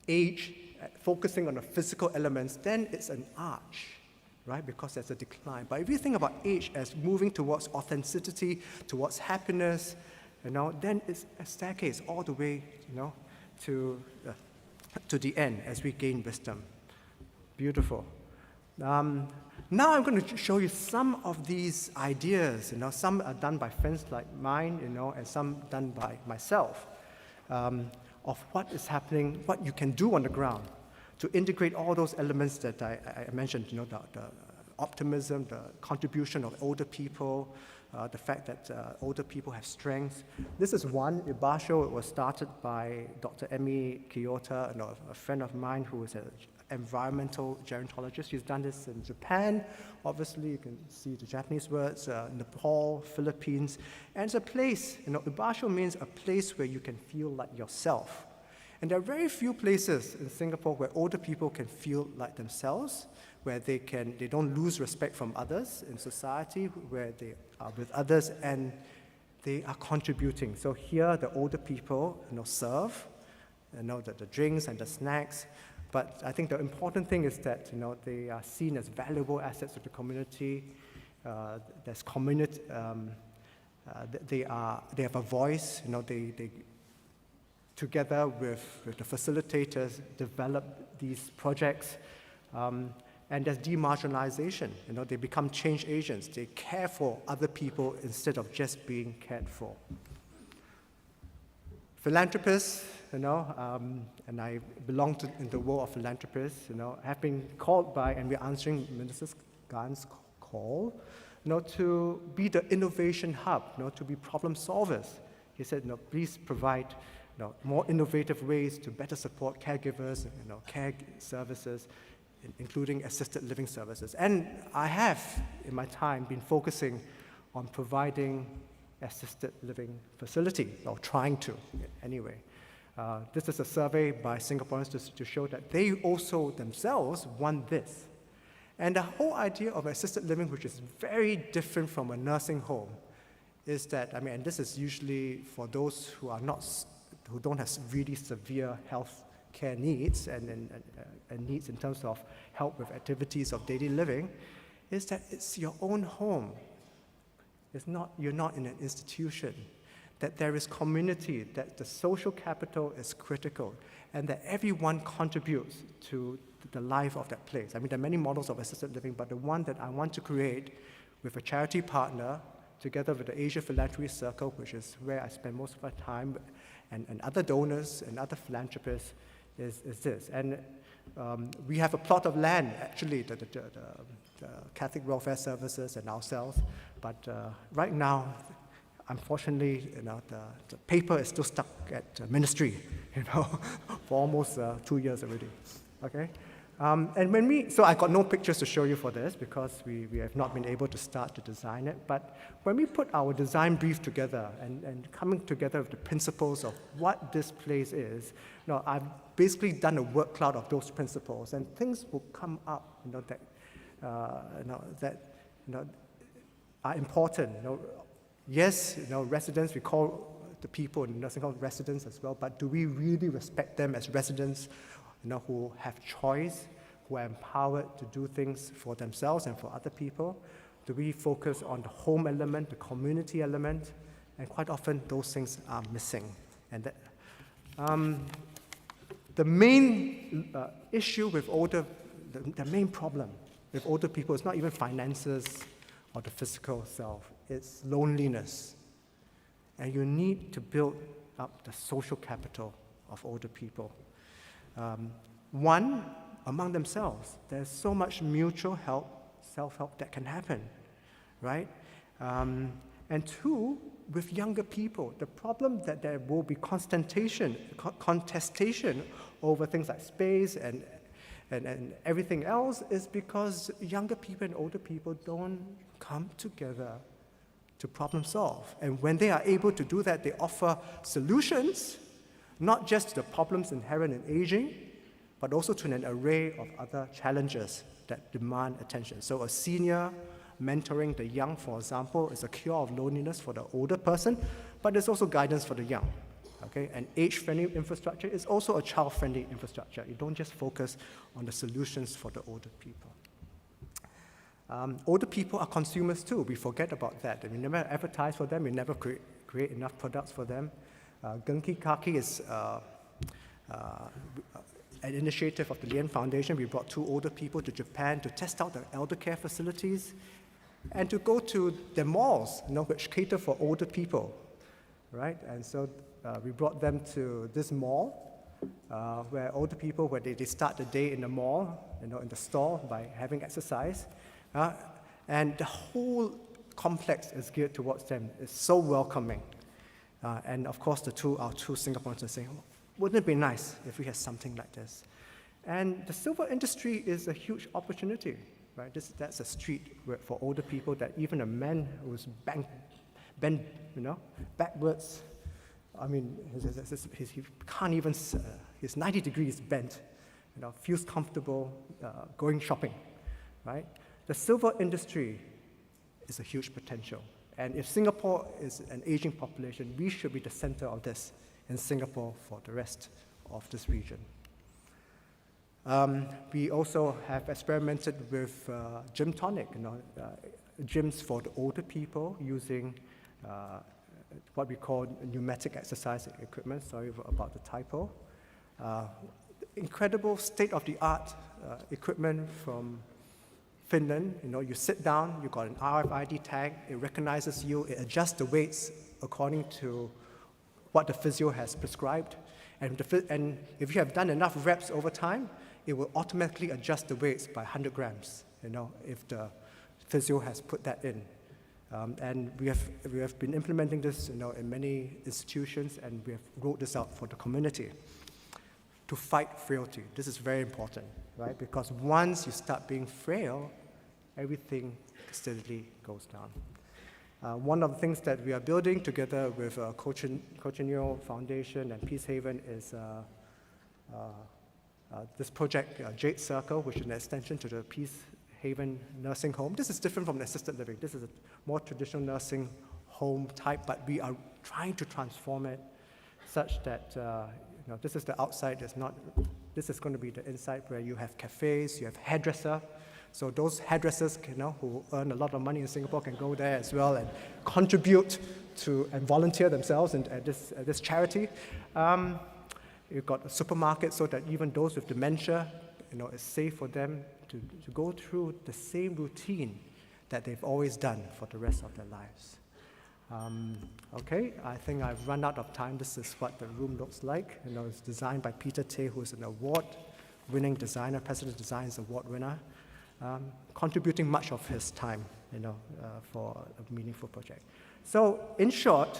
age focusing on the physical elements, then it's an arch, right? Because there's a decline. But if you think about age as moving towards authenticity, towards happiness, then it's a staircase all the way, to the end as we gain wisdom. Beautiful. Now I'm going to show you some of these ideas. Some are done by friends like mine, and some done by myself, of what is happening, what you can do on the ground to integrate all those elements that I mentioned, the optimism, the contribution of older people, the fact that older people have strengths. This is one, Ibasho. It was started by Dr. Emi Kiyota, a friend of mine who is an environmental gerontologist. She's done this in Japan. Obviously, you can see the Japanese words, Nepal, Philippines. And it's a place, Ibasho means a place where you can feel like yourself. And there are very few places in Singapore where older people can feel like themselves, where they don't lose respect from others in society, where they are with others and they are contributing. So here, the older people, serve, the drinks and the snacks. But I think the important thing is that they are seen as valuable assets of the community. There's community. They have a voice. They together with the facilitators develop these projects. And there's demarginalization. They become change agents. They care for other people instead of just being cared for. Philanthropists, and I belong in the world of philanthropists, have been called by, and we're answering Minister Gan's call, to be the innovation hub, to be problem solvers. He said, please provide more innovative ways to better support caregivers, care services, including assisted living services. And I have, in my time, been focusing on providing assisted living facilities, or trying to, anyway. This is a survey by Singaporeans to show that they also themselves want this. And the whole idea of assisted living, which is very different from a nursing home, is that, and this is usually for those who don't have really severe health care needs and needs in terms of help with activities of daily living, is that it's your own home. You're not in an institution. that there is community, that the social capital is critical, and that everyone contributes to the life of that place. I mean, there are many models of assisted living, but the one that I want to create with a charity partner, together with the Asia Philanthropy Circle, which is where I spend most of my time, and other donors and other philanthropists, is this. And we have a plot of land, actually, the Catholic Welfare Services and ourselves, but right now, unfortunately, the paper is still stuck at ministry, for almost 2 years already. Okay, and so I got no pictures to show you for this because we have not been able to start to design it. But when we put our design brief together and coming together with the principles of what this place is, I've basically done a word cloud of those principles, and things will come up, that are important. Yes, residents, we call the people in nursing home residents as well, but do we really respect them as residents, who have choice, who are empowered to do things for themselves and for other people? Do we focus on the home element, the community element? And quite often, those things are missing. And the main issue with the main problem with older people is not even finances or the physical self. It's loneliness. And you need to build up the social capital of older people. One, among themselves. There's so much mutual help, self-help that can happen, right? And two, with younger people, the problem that there will be contestation over things like space and everything else is because younger people and older people don't come together to problem solve. And when they are able to do that, they offer solutions, not just to the problems inherent in aging, but also to an array of other challenges that demand attention. So a senior mentoring the young, for example, is a cure of loneliness for the older person, but there's also guidance for the young. Okay? And age-friendly infrastructure is also a child-friendly infrastructure. You don't just focus on the solutions for the older people. Older people are consumers too. We forget about that. And we never advertise for them. We never create enough products for them. Genki Kaki is an initiative of the Lien Foundation. We brought 2 older people to Japan to test out the elder care facilities and to go to the malls, which cater for older people, right? And so we brought them to this mall where older people, where they start the day in the mall, in the store by having exercise. And the whole complex is geared towards them. It's so welcoming. And of course, our two Singaporeans are saying, wouldn't it be nice if we had something like this? And the silver industry is a huge opportunity, right? That's a street for older people that even a man who's bent, backwards, I mean, he can't even, he's 90 degrees bent, feels comfortable going shopping, right? The silver industry is a huge potential. And if Singapore is an aging population, we should be the center of this in Singapore for the rest of this region. We also have experimented with gym tonic, gyms for the older people using what we call pneumatic exercise equipment. Sorry about the typo. Incredible state-of-the-art equipment from Finland. You sit down, you got an RFID tag, it recognizes you, it adjusts the weights according to what the physio has prescribed. And if you have done enough reps over time, it will automatically adjust the weights by 100 grams, if the physio has put that in. And we have been implementing this, in many institutions, and we have rolled this out for the community to fight frailty. This is very important, right? Because once you start being frail, everything steadily goes down. One of the things that we are building together with Cochinio Foundation and Peace Haven is this project, Jade Circle, which is an extension to the Peace Haven nursing home. This is different from the assisted living. This is a more traditional nursing home type, but we are trying to transform it such that this is the outside. This is going to be the inside, where you have cafes, you have hairdresser. So those hairdressers, who earn a lot of money in Singapore can go there as well and contribute to and volunteer themselves at this charity. You've got a supermarket so that even those with dementia, it's safe for them to go through the same routine that they've always done for the rest of their lives. Okay, I think I've run out of time. This is what the room looks like. It's designed by Peter Tay, who is an award-winning designer, President Designs Award winner, contributing much of his time, for a meaningful project. So, in short,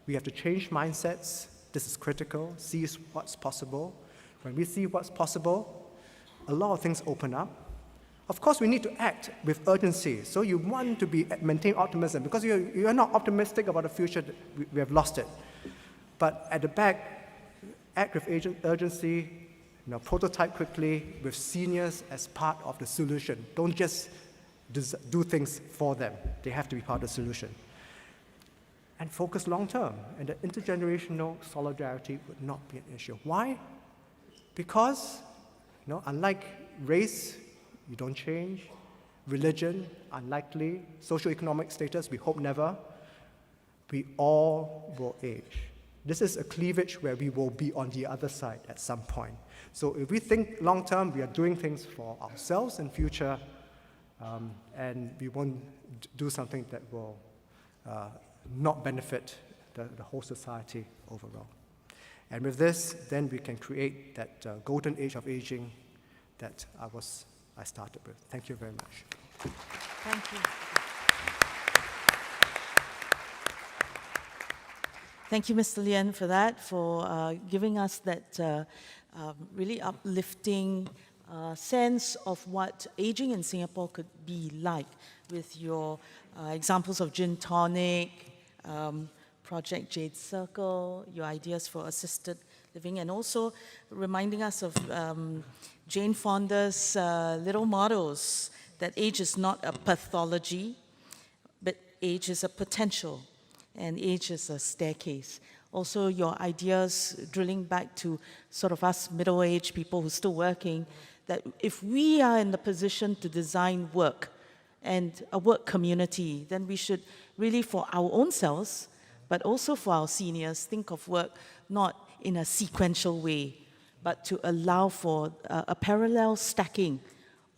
we have to change mindsets. This is critical. See what's possible. When we see what's possible, a lot of things open up. Of course, we need to act with urgency. So you want to maintain optimism because you're not optimistic about the future. We have lost it. But at the back, act with urgency. Prototype quickly with seniors as part of the solution. Don't just do things for them. They have to be part of the solution. And focus long term. And the intergenerational solidarity would not be an issue. Why? Because, unlike race, you don't change. Religion, unlikely. Socioeconomic status, we hope never. We all will age. This is a cleavage where we will be on the other side at some point. So if we think long term, we are doing things for ourselves in future, and we won't do something that will not benefit the whole society overall. And with this, then we can create that golden age of aging that I started with. Thank you very much. Thank you. Thank you, Mr. Lien, for that, for giving us that really uplifting sense of what aging in Singapore could be like with your examples of gin tonic, Project Jade Circle, your ideas for assisted living, and also reminding us of Jane Fonda's little mottos that age is not a pathology, but age is a potential, and age is a staircase. Also, your ideas drilling back to sort of us middle-aged people who are still working, that if we are in the position to design work and a work community, then we should really, for our own selves, but also for our seniors, think of work not in a sequential way, but to allow for a parallel stacking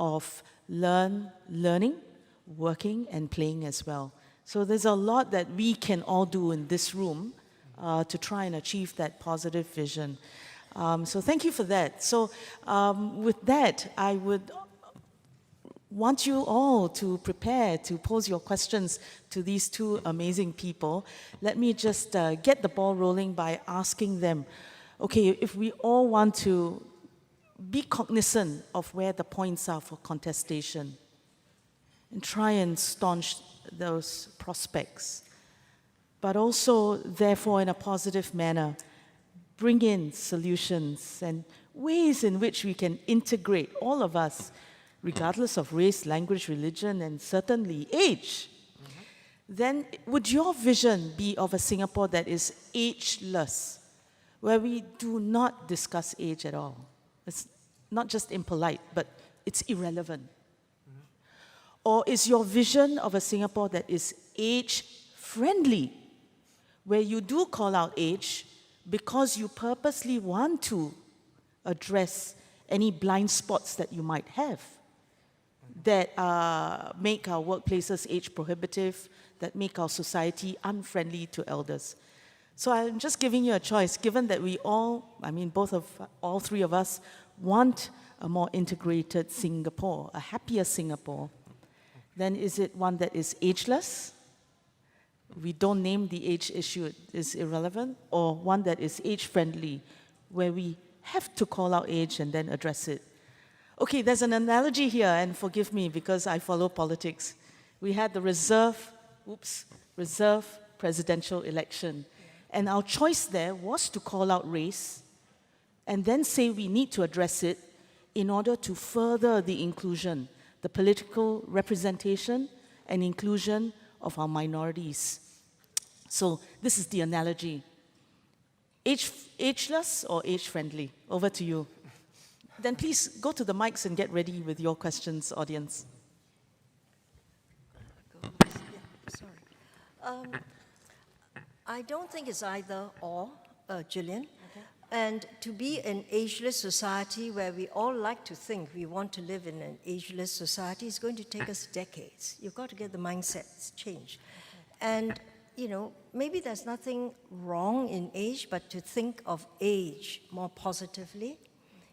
of learning, working, and playing as well. So there's a lot that we can all do in this room to try and achieve that positive vision. So thank you for that. So with that, I would want you all to prepare to pose your questions to these two amazing people. Let me just get the ball rolling by asking them, okay, if we all want to be cognizant of where the points are for contestation and try and staunch those prospects, but also, therefore, in a positive manner, bring in solutions and ways in which we can integrate all of us, regardless of race, language, religion, and certainly age, then would your vision be of a Singapore that is ageless, where we do not discuss age at all? It's not just impolite, but it's irrelevant. Or is your vision of a Singapore that is age-friendly, where you do call out age because you purposely want to address any blind spots that you might have that make our workplaces age prohibitive, that make our society unfriendly to elders? So I'm just giving you a choice, given that we all, all three of us, want a more integrated Singapore, a happier Singapore. Then is it one that is ageless? We don't name the age issue, it is irrelevant, or one that is age-friendly, where we have to call out age and then address it. Okay, there's an analogy here, and forgive me because I follow politics. We had the reserve presidential election, and our choice there was to call out race and then say we need to address it in order to further the inclusion, the political representation and inclusion of our minorities. So this is the analogy. Ageless or age-friendly? Over to you. Then please go to the mics and get ready with your questions, audience. I don't think it's either or, Gillian. Okay. And to be an ageless society where we all like to think we want to live in an ageless society is going to take us decades. You've got to get the mindsets changed. Okay. And, you know, maybe there's nothing wrong in age, but to think of age more positively,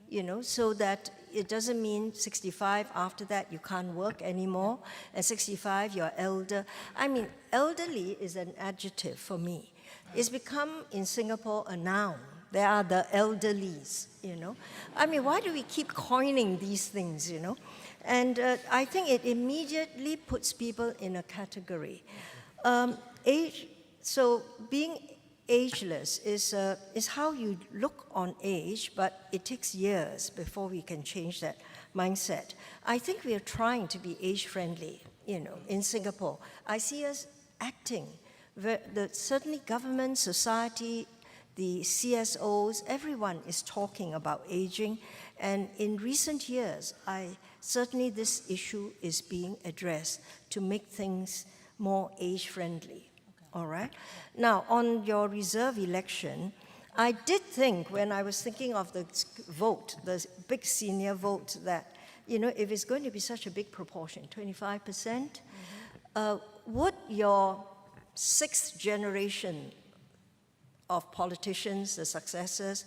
you know, so that it doesn't mean 65, after that you can't work anymore, and 65 you're elder. I mean, elderly is an adjective for me. It's become, in Singapore, a noun. There are the elderlies, you know. I mean, why do we keep coining these things, you know? And I think it immediately puts people in a category. So being ageless is how you look on age, but it takes years before we can change that mindset. I think we are trying to be age-friendly, you know, in Singapore. I see us acting. Certainly government, society, the CSOs, everyone is talking about aging. And in recent years, certainly this issue is being addressed to make things more age-friendly. All right. Now, on your reserve election, I did think, when I was thinking of the vote, the big senior vote, that, you know, if it's going to be such a big proportion, 25%, would your sixth generation of politicians, the successors,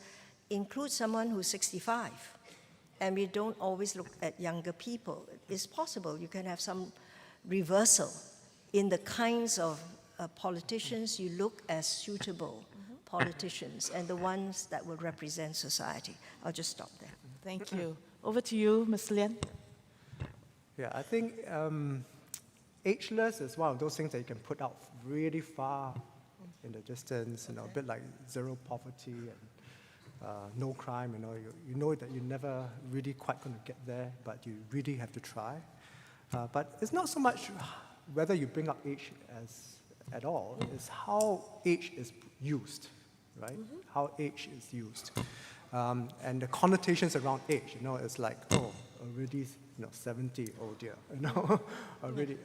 include someone who's 65? And we don't always look at younger people. It's possible you can have some reversal in the kinds of politicians you look as suitable politicians and the ones that will represent society. I'll just stop there. Thank you. Over to you, Ms. Lian. Yeah, I think ageless is one of those things that you can put out really far in the distance, you know, a bit like zero poverty and no crime, you know that you're never really quite going to get there, but you really have to try. But it's not so much whether you bring up age at all, is how age is used, right? How age is used. And the connotations around age, you know, it's like, oh, already, 70, oh dear, you know, already,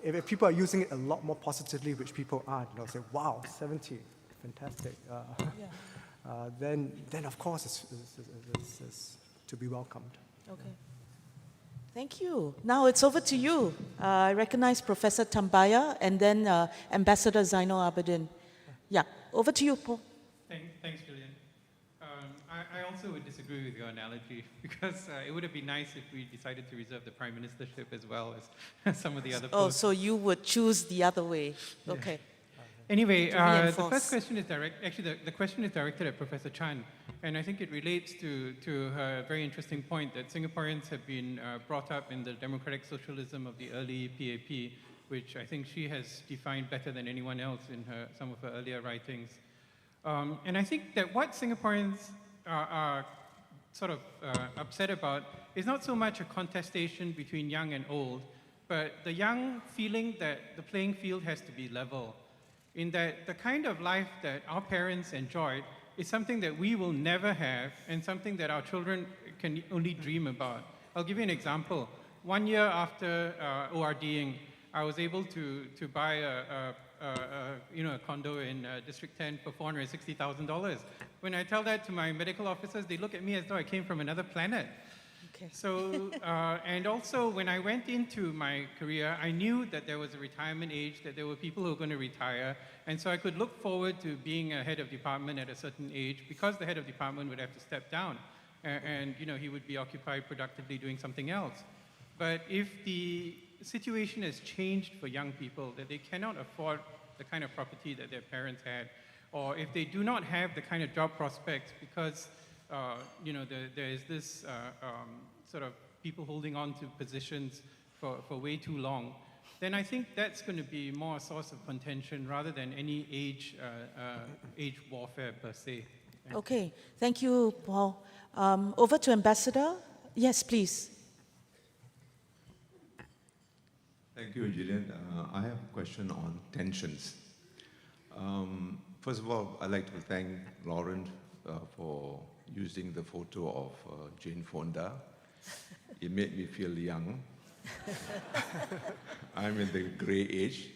if people are using it a lot more positively, which people aren't, you know, say, wow, 70, fantastic. Then of course it's to be welcomed. Okay. Thank you. Now it's over to you. I recognize Professor Tambaya and then Ambassador Zainal Abidin. Yeah, over to you, Paul. Thanks, Julian. I also would disagree with your analogy because it would have been nice if we decided to reserve the prime ministership as well as some of the other posts. Oh, so you would choose the other way. Okay. Anyway, the first question is the question is directed at Professor Chan, and I think it relates to her very interesting point that Singaporeans have been brought up in the democratic socialism of the early PAP, which I think she has defined better than anyone else in some of her earlier writings. And I think that what Singaporeans are sort of upset about is not so much a contestation between young and old, but the young feeling that the playing field has to be level, in that the kind of life that our parents enjoyed is something that we will never have and something that our children can only dream about. I'll give you an example. 1 year after ORDing, I was able to buy a condo in District 10 for $460,000. When I tell that to my medical officers, they look at me as though I came from another planet. Okay. So, and also when I went into my career, I knew that there was a retirement age, that there were people who were going to retire, and so I could look forward to being a head of department at a certain age because the head of department would have to step down and he would be occupied productively doing something else. But if the situation has changed for young people, that they cannot afford the kind of property that their parents had, or if they do not have the kind of job prospects because there is this sort of people holding on to positions for way too long, then I think that's going to be more a source of contention rather than any age warfare per se. Yeah. Okay, thank you, Paul. Over to Ambassador. Yes, please. Thank you, Gillian. I have a question on tensions. First of all, I'd like to thank Lauren for using the photo of Jane Fonda. It made me feel young. I'm in the gray age,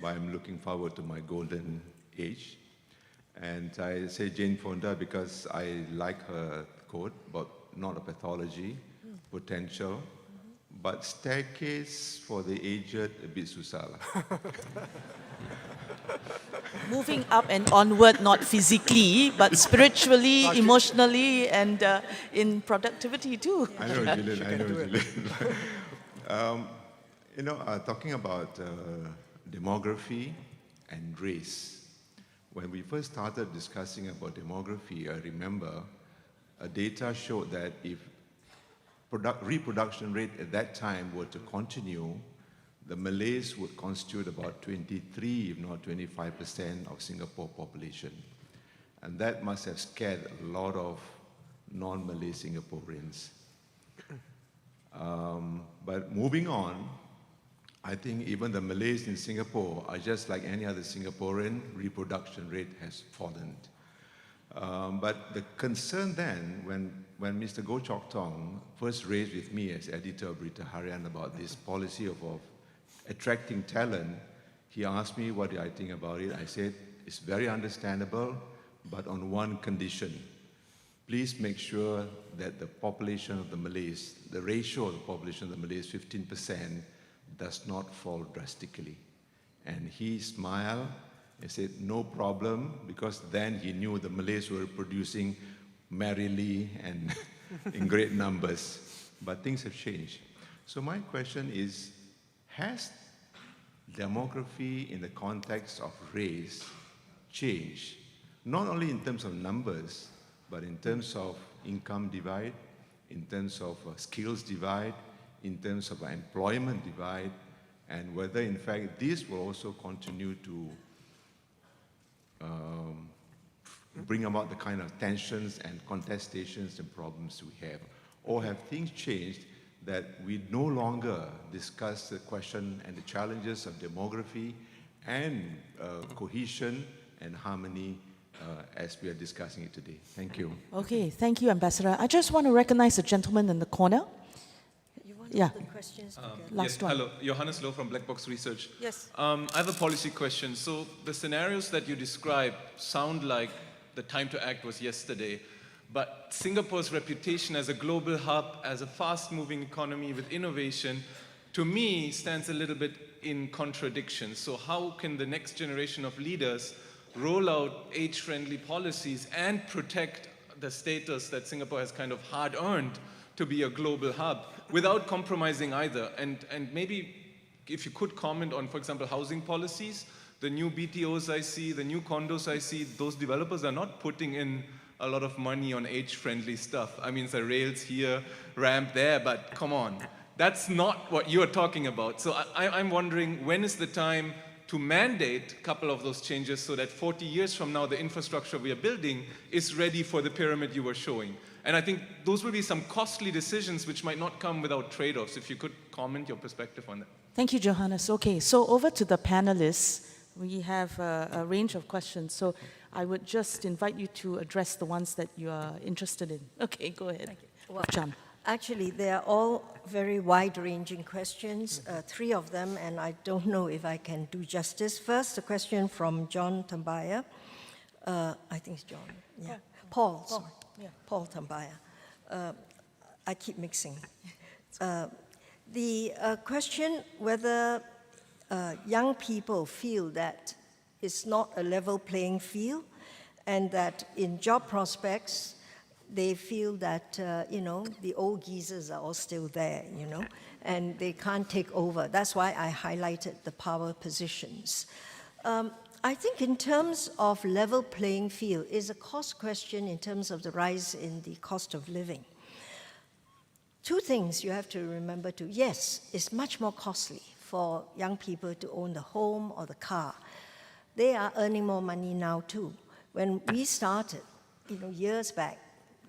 but I'm looking forward to my golden age. And I say Jane Fonda because I like her quote, but not a pathology, potential, but staircase for the aged, a bit susah lah. Moving up and onward, not physically, but spiritually, emotionally, and in productivity too. I know, Gillian, I know, Gillian. Talking about demography and race, when we first started discussing about demography, I remember data showed that if reproduction rate at that time were to continue, the Malays would constitute about 23, if not 25% of Singapore population. And that must have scared a lot of non-Malay Singaporeans. But moving on, I think even the Malays in Singapore are just like any other Singaporean, reproduction rate has fallen. But the concern then, when Mr. Goh Chok Tong first raised with me as editor of Berita Harian about this policy of attracting talent, he asked me what I think about it. I said, it's very understandable, but on one condition. Please make sure that the population of the Malays, the ratio of the population of the Malays, 15%, does not fall drastically. And he smiled and said, no problem, because then he knew the Malays were producing merrily and in great numbers. But things have changed. So my question is, has demography in the context of race changed? Not only in terms of numbers, but in terms of income divide, in terms of skills divide, in terms of employment divide, and whether in fact this will also continue to bring about the kind of tensions and contestations and problems we have? Or have things changed that we no longer discuss the question and the challenges of demography and cohesion and harmony as we are discussing it today? Thank you. Okay, thank you, Ambassador. I just want to recognize the gentleman in the corner. You want Yeah. the questions together? Last one. Hello, Johannes Loh from Black Box Research. Yes. I have a policy question. So the scenarios that you describe sound like the time to act was yesterday, but Singapore's reputation as a global hub, as a fast-moving economy with innovation, to me stands a little bit in contradiction. So how can the next generation of leaders roll out age-friendly policies and protect the status that Singapore has kind of hard-earned to be a global hub without compromising either? And maybe if you could comment on, for example, housing policies, the new BTOs I see, the new condos I see, those developers are not putting in a lot of money on age-friendly stuff. I mean, it's a rails here, ramp there, but come on. That's not what you're talking about. So I'm wondering, when is the time to mandate a couple of those changes so that 40 years from now, the infrastructure we are building is ready for the pyramid you were showing? And I think those will be some costly decisions which might not come without trade-offs. If you could comment your perspective on that. Thank you, Johannes. Okay, so over to the panelists. We have a range of questions, so I would just invite you to address the ones that you are interested in. Okay, go ahead. Well, John. actually, they are all very wide-ranging questions, three of them, and I don't know if I can do justice. First, a question from John Tambaya. I think it's John. Yeah. Paul. Sorry. Yeah. Paul Tambaya. I keep mixing. The question whether young people feel that it's not a level playing field and that in job prospects, they feel that, the old geezers are all still there, and they can't take over. That's why I highlighted the power positions. I think in terms of level playing field is a cost question in terms of the rise in the cost of living. Two things you have to remember too. Yes, it's much more costly for young people to own the home or the car. They are earning more money now too. When we started, years back,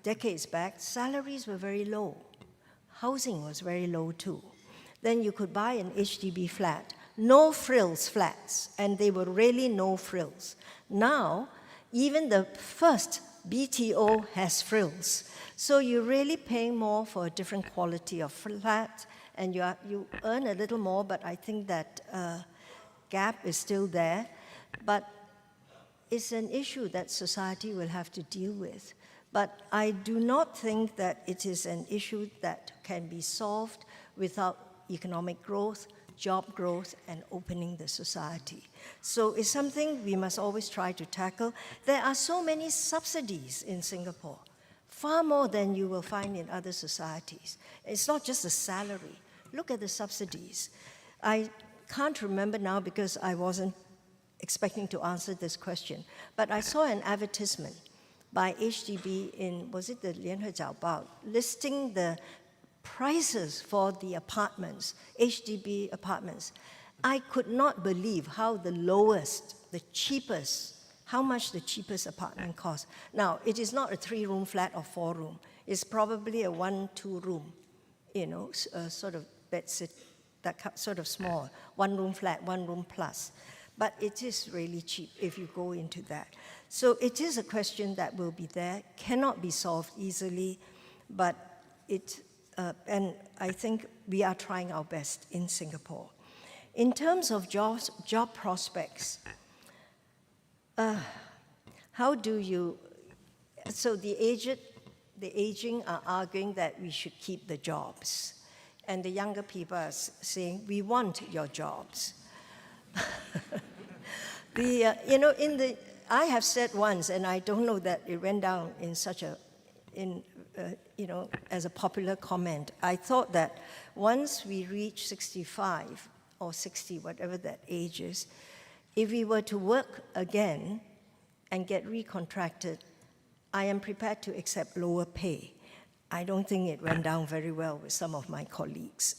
decades back, salaries were very low. Housing was very low too. Then you could buy an HDB flat, no frills flats, and they were really no frills. Now, even the first BTO has frills. So you're really paying more for a different quality of flat, and you earn a little more, but I think that gap is still there. But it's an issue that society will have to deal with. But I do not think that it is an issue that can be solved without economic growth, job growth, and opening the society. So it's something we must always try to tackle. There are so many subsidies in Singapore, far more than you will find in other societies. It's not just the salary. Look at the subsidies. I can't remember now because I wasn't expecting to answer this question, but I saw an advertisement by HDB in, was it the 联合早报, listing the prices for the apartments, HDB apartments. I could not believe how the lowest, the cheapest, how much the cheapest apartment costs. Now, it is not a 3-room flat or 4-room. It's probably a 1-2 room, sort of bedsit, that sort of small, 1-room flat, 1-room plus. But it is really cheap if you go into that. So it is a question that will be there, cannot be solved easily, but and I think we are trying our best in Singapore. In terms of job prospects, how do you, so the aging are arguing that we should keep the jobs, and the younger people are saying, we want your jobs. I have said once, and I don't know that it went down in such a, as a popular comment. I thought that once we reach 65 or 60, whatever that age is, if we were to work again and get recontracted, I am prepared to accept lower pay. I don't think it went down very well with some of my colleagues,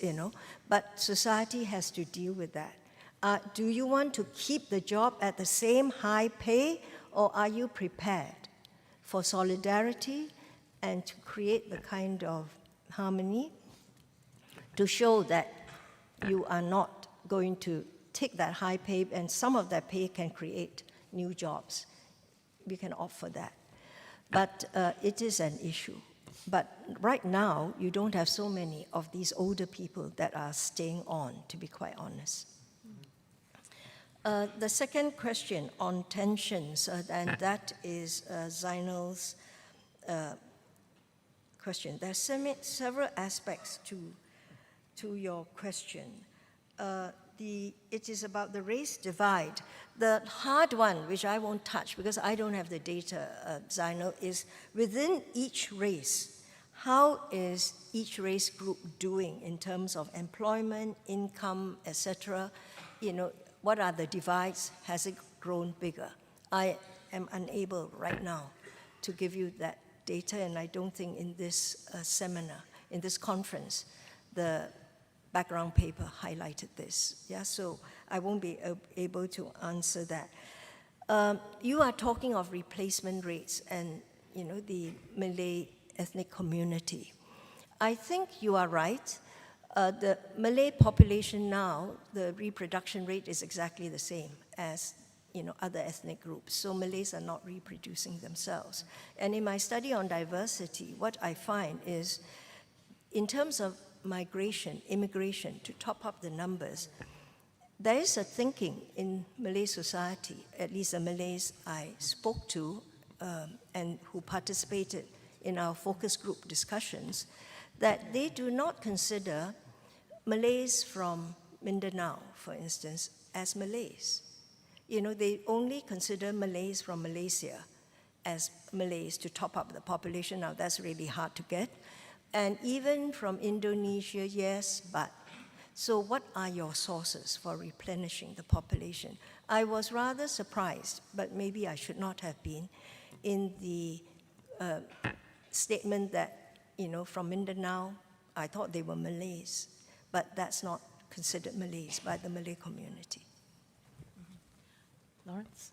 but society has to deal with that. Do you want to keep the job at the same high pay, or are you prepared for solidarity and to create the kind of harmony to show that you are not going to take that high pay and some of that pay can create new jobs? We can opt for that. But it is an issue. But right now, you don't have so many of these older people that are staying on, to be quite honest. The second question on tensions, and that is Zainal's question. There are several aspects to your question. It is about the race divide. The hard one, which I won't touch because I don't have the data, Zainal, is within each race, how is each race group doing in terms of employment, income, etc.? What are the divides? Has it grown bigger? I am unable right now to give you that data, and I don't think in this seminar, in this conference, the background paper highlighted this. Yeah, so I won't be able to answer that. You are talking of replacement rates and the Malay ethnic community. I think you are right. The Malay population now, the reproduction rate is exactly the same as other ethnic groups. So Malays are not reproducing themselves. And in my study on diversity, what I find is, in terms of migration, immigration, to top up the numbers, there is a thinking in Malay society, at least the Malays I spoke to and who participated in our focus group discussions, that they do not consider Malays from Mindanao, for instance, as Malays. They only consider Malays from Malaysia as Malays to top up the population. Now, that's really hard to get. And even from Indonesia, yes, but. So what are your sources for replenishing the population? I was rather surprised, but maybe I should not have been, in the statement that, from Mindanao, I thought they were Malays, but that's not considered Malays by the Malay community. Lawrence?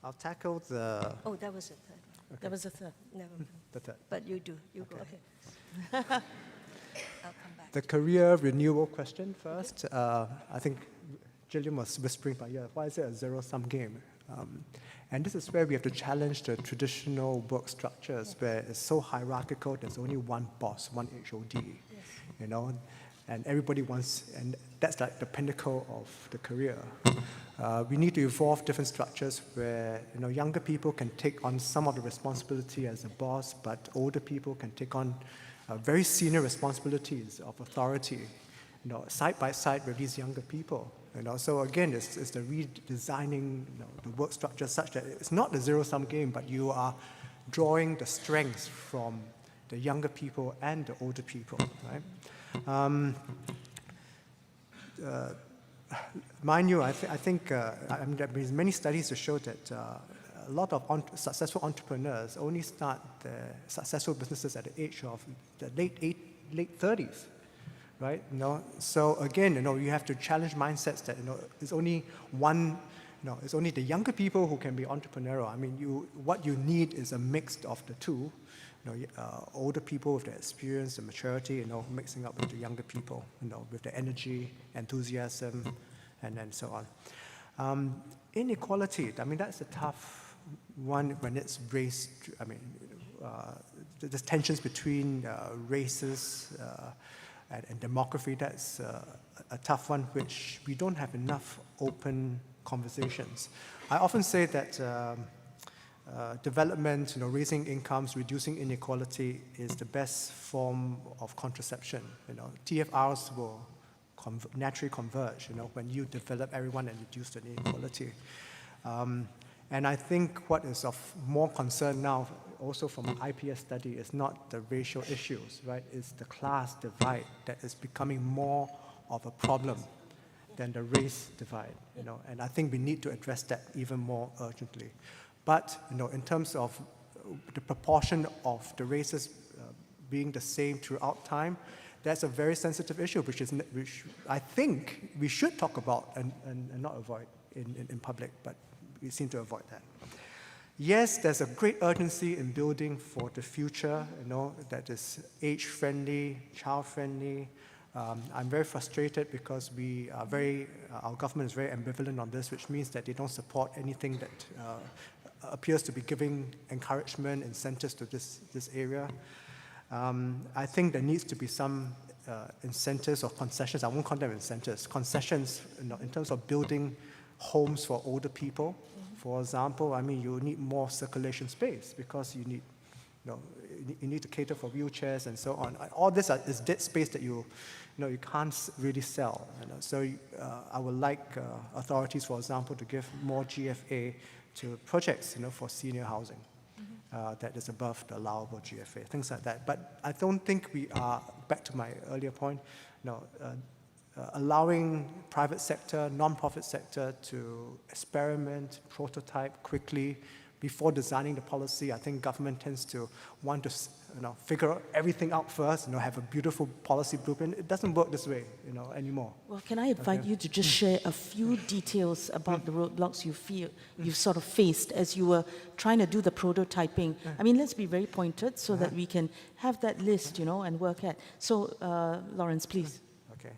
I'll tackle the... Oh, that was a third. Okay. That was a third. Never mind. The third. But you do. You go ahead. I'll come back. The career renewal question first. I think Gillian was whispering, but yeah, why is it a zero-sum game? And this is where we have to challenge the traditional work structures where it's so hierarchical, there's only one boss, one HOD, you know, and everybody wants, and that's like the pinnacle of the career. We need to evolve different structures where, you know, younger people can take on some of the responsibility as a boss, but older people can take on very senior responsibilities of authority, you know, side by side with these younger people. You know, so again, it's the redesigning, you know, the work structure such that it's not a zero-sum game, but you are drawing the strengths from the younger people and the older people, right? Mind you, I think there have many studies to show that a lot of successful entrepreneurs only start their successful businesses at the age of the late 30s. Right? You know, so again, you know, you have to challenge mindsets that, you know, it's only one, you know, it's only the younger people who can be entrepreneurial. I mean, what you need is a mix of the two. You know, older people with their experience and maturity, you know, mixing up with the younger people, you know, with the energy, enthusiasm, and then so on. Inequality, I mean, that's a tough one when it's race. I mean, there's tensions between races. And demography, that's a tough one, which we don't have enough open conversations. I often say that development, you know, raising incomes, reducing inequality is the best form of contraception. You know, TFRs will naturally converge, you know, when you develop everyone and reduce the inequality. And I think what is of more concern now, also from an IPS study, is not the racial issues, right? It's the class divide that is becoming more of a problem than the race divide, you know. And I think we need to address that even more urgently. But, you know, in terms of the proportion of the races being the same throughout time, that's a very sensitive issue, which I think we should talk about and not avoid in public, but we seem to avoid that. Yes, there's a great urgency in building for the future, you know, that is age-friendly, child-friendly. I'm very frustrated because our government is very ambivalent on this, which means that they don't support anything that appears to be giving encouragement, incentives to this area. I think there needs to be some incentives or concessions. I won't call them incentives. Concessions, you know, in terms of building homes for older people. For example, I mean, you need more circulation space because you need, you need to cater for wheelchairs and so on. All this is dead space that you can't really sell. You know? So I would like authorities, for example, to give more GFA to projects, for senior housing that is above the allowable GFA, things like that. But I don't think we are, back to my earlier point, allowing private sector, non-profit sector to experiment, prototype quickly before designing the policy. I think government tends to want to figure everything out first, have a beautiful policy blueprint. It doesn't work this way anymore. Well, can I invite you to just share a few details about the roadblocks you feel you've sort of faced as you were trying to do the prototyping? I mean, let's be very pointed so that we can have that list, and work at. So, Lawrence, please. Okay.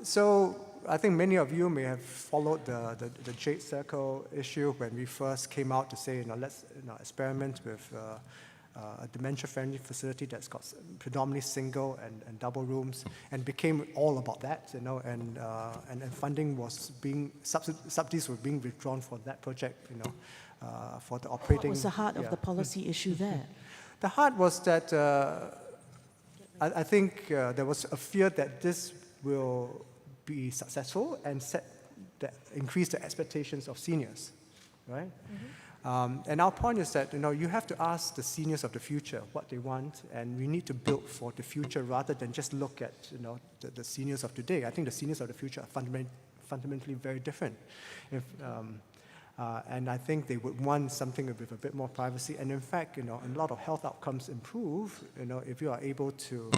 So I think many of you may have followed the Jade Circle issue when we first came out to say, let's experiment with a dementia-friendly facility that's got predominantly single and double rooms, and became all about that, and funding was being, subsidies were being withdrawn for that project, for the operating. What was the heart of the policy issue there? The heart was that I think there was a fear that this will be successful and increase the expectations of seniors, right? And our point is that you have to ask the seniors of the future what they want, and we need to build for the future rather than just look at the seniors of today. I think the seniors of the future are fundamentally very different. And I think they would want something with a bit more privacy. And in fact, a lot of health outcomes improve, if you are able to,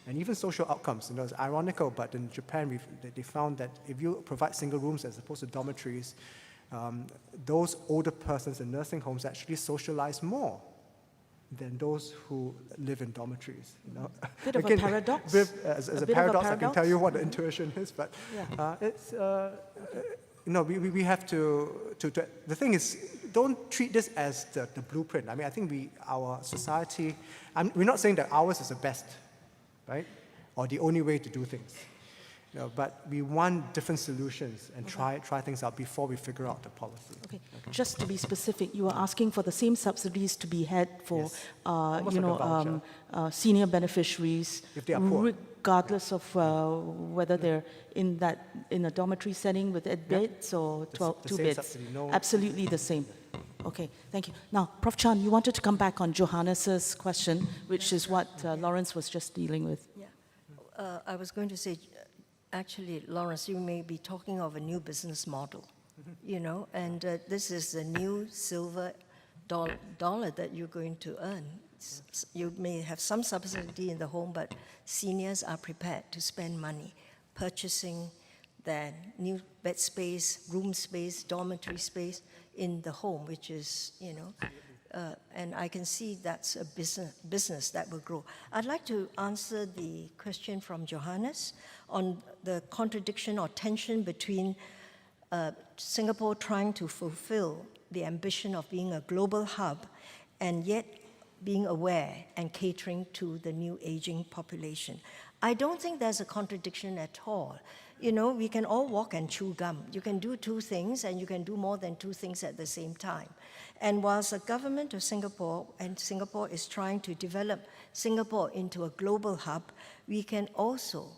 and even social outcomes. It's ironical, but in Japan, they found that if you provide single rooms as opposed to dormitories, those older persons in nursing homes actually socialize more than those who live in dormitories. Bit of a paradox. As a paradox, I can tell you what the intuition is, but it's we have to, the thing is, don't treat this as the blueprint. I mean, I think our society, we're not saying that ours is the best, right? Or the only way to do things. But we want different solutions and try things out before we figure out the policy. Okay. Just to be specific, you are asking for the same subsidies to be had for, Yes. senior beneficiaries, If they are poor. regardless of whether they're in a dormitory setting with 8 beds or The 2 same beds. subsidy, no- Absolutely the same. Okay, thank you. Now, Prof. Chan, you wanted to come back on Johannes's question, which is what Lawrence was just dealing with. Yeah. I was going to say, actually, Lawrence, you may be talking of a new business model, and this is the new silver dollar that you're going to earn. You may have some subsidy in the home, but seniors are prepared to spend money purchasing their new bed space, room space, dormitory space in the home, which is, and I can see that's a business that will grow. I'd like to answer the question from Johannes on the contradiction or tension between Singapore trying to fulfill the ambition of being a global hub and yet being aware and catering to the new aging population. I don't think there's a contradiction at all. We can all walk and chew gum. You can do 2 things, and you can do more than 2 things at the same time. And whilst the government of Singapore is trying to develop Singapore into a global hub, we can also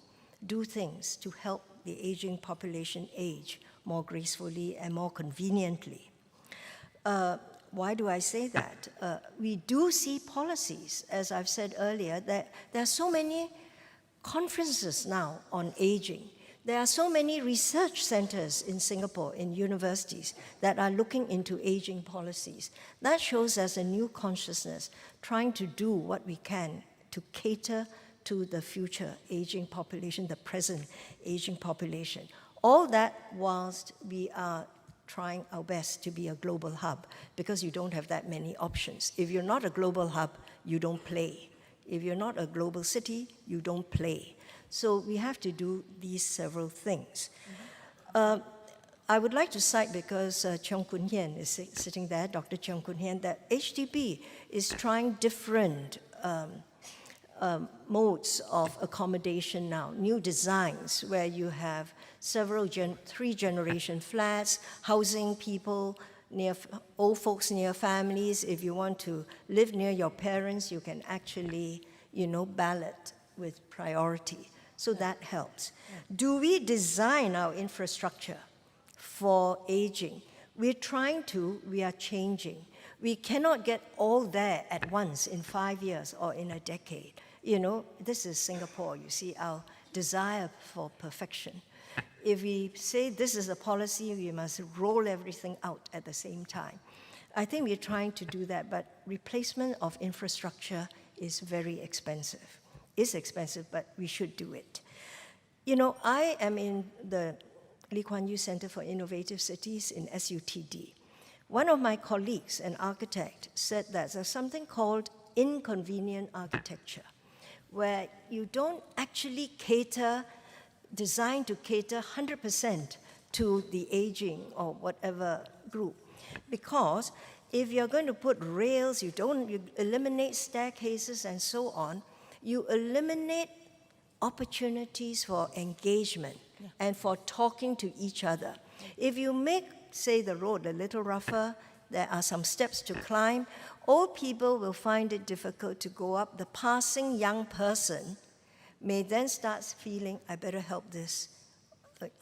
do things to help the aging population age more gracefully and more conveniently. Why do I say that? We do see policies, as I've said earlier, that there are so many conferences now on aging. There are so many research centers in Singapore, in universities, that are looking into aging policies. That shows there's a new consciousness, trying to do what we can to cater to the future aging population, the present aging population. All that whilst we are trying our best to be a global hub, because you don't have that many options. If you're not a global hub, you don't play. If you're not a global city, you don't play. So we have to do these several things. I would like to cite, because Cheong Koon Hian is sitting there, Dr. Cheong Koon Hian, that HDB is trying different modes of accommodation now, new designs where you have several 3-generation flats, housing people, old folks near families. If you want to live near your parents, you can actually, ballot with priority. So that helps. Do we design our infrastructure for aging? We are changing. We cannot get all there at once in 5 years or in a decade. This is Singapore, you see, our desire for perfection. If we say this is a policy, we must roll everything out at the same time. I think we're trying to do that, but replacement of infrastructure is very expensive. It's expensive, but we should do it. I am in the Lee Kuan Yew Center for Innovative Cities in SUTD. One of my colleagues, an architect, said that there's something called inconvenient architecture, where you don't actually design to cater 100% to the aging or whatever group. Because if you're going to put rails, you eliminate staircases and so on, you eliminate opportunities for engagement and for talking to each other. If you make, say, the road a little rougher, there are some steps to climb, old people will find it difficult to go up. The passing young person may then start feeling, I better help this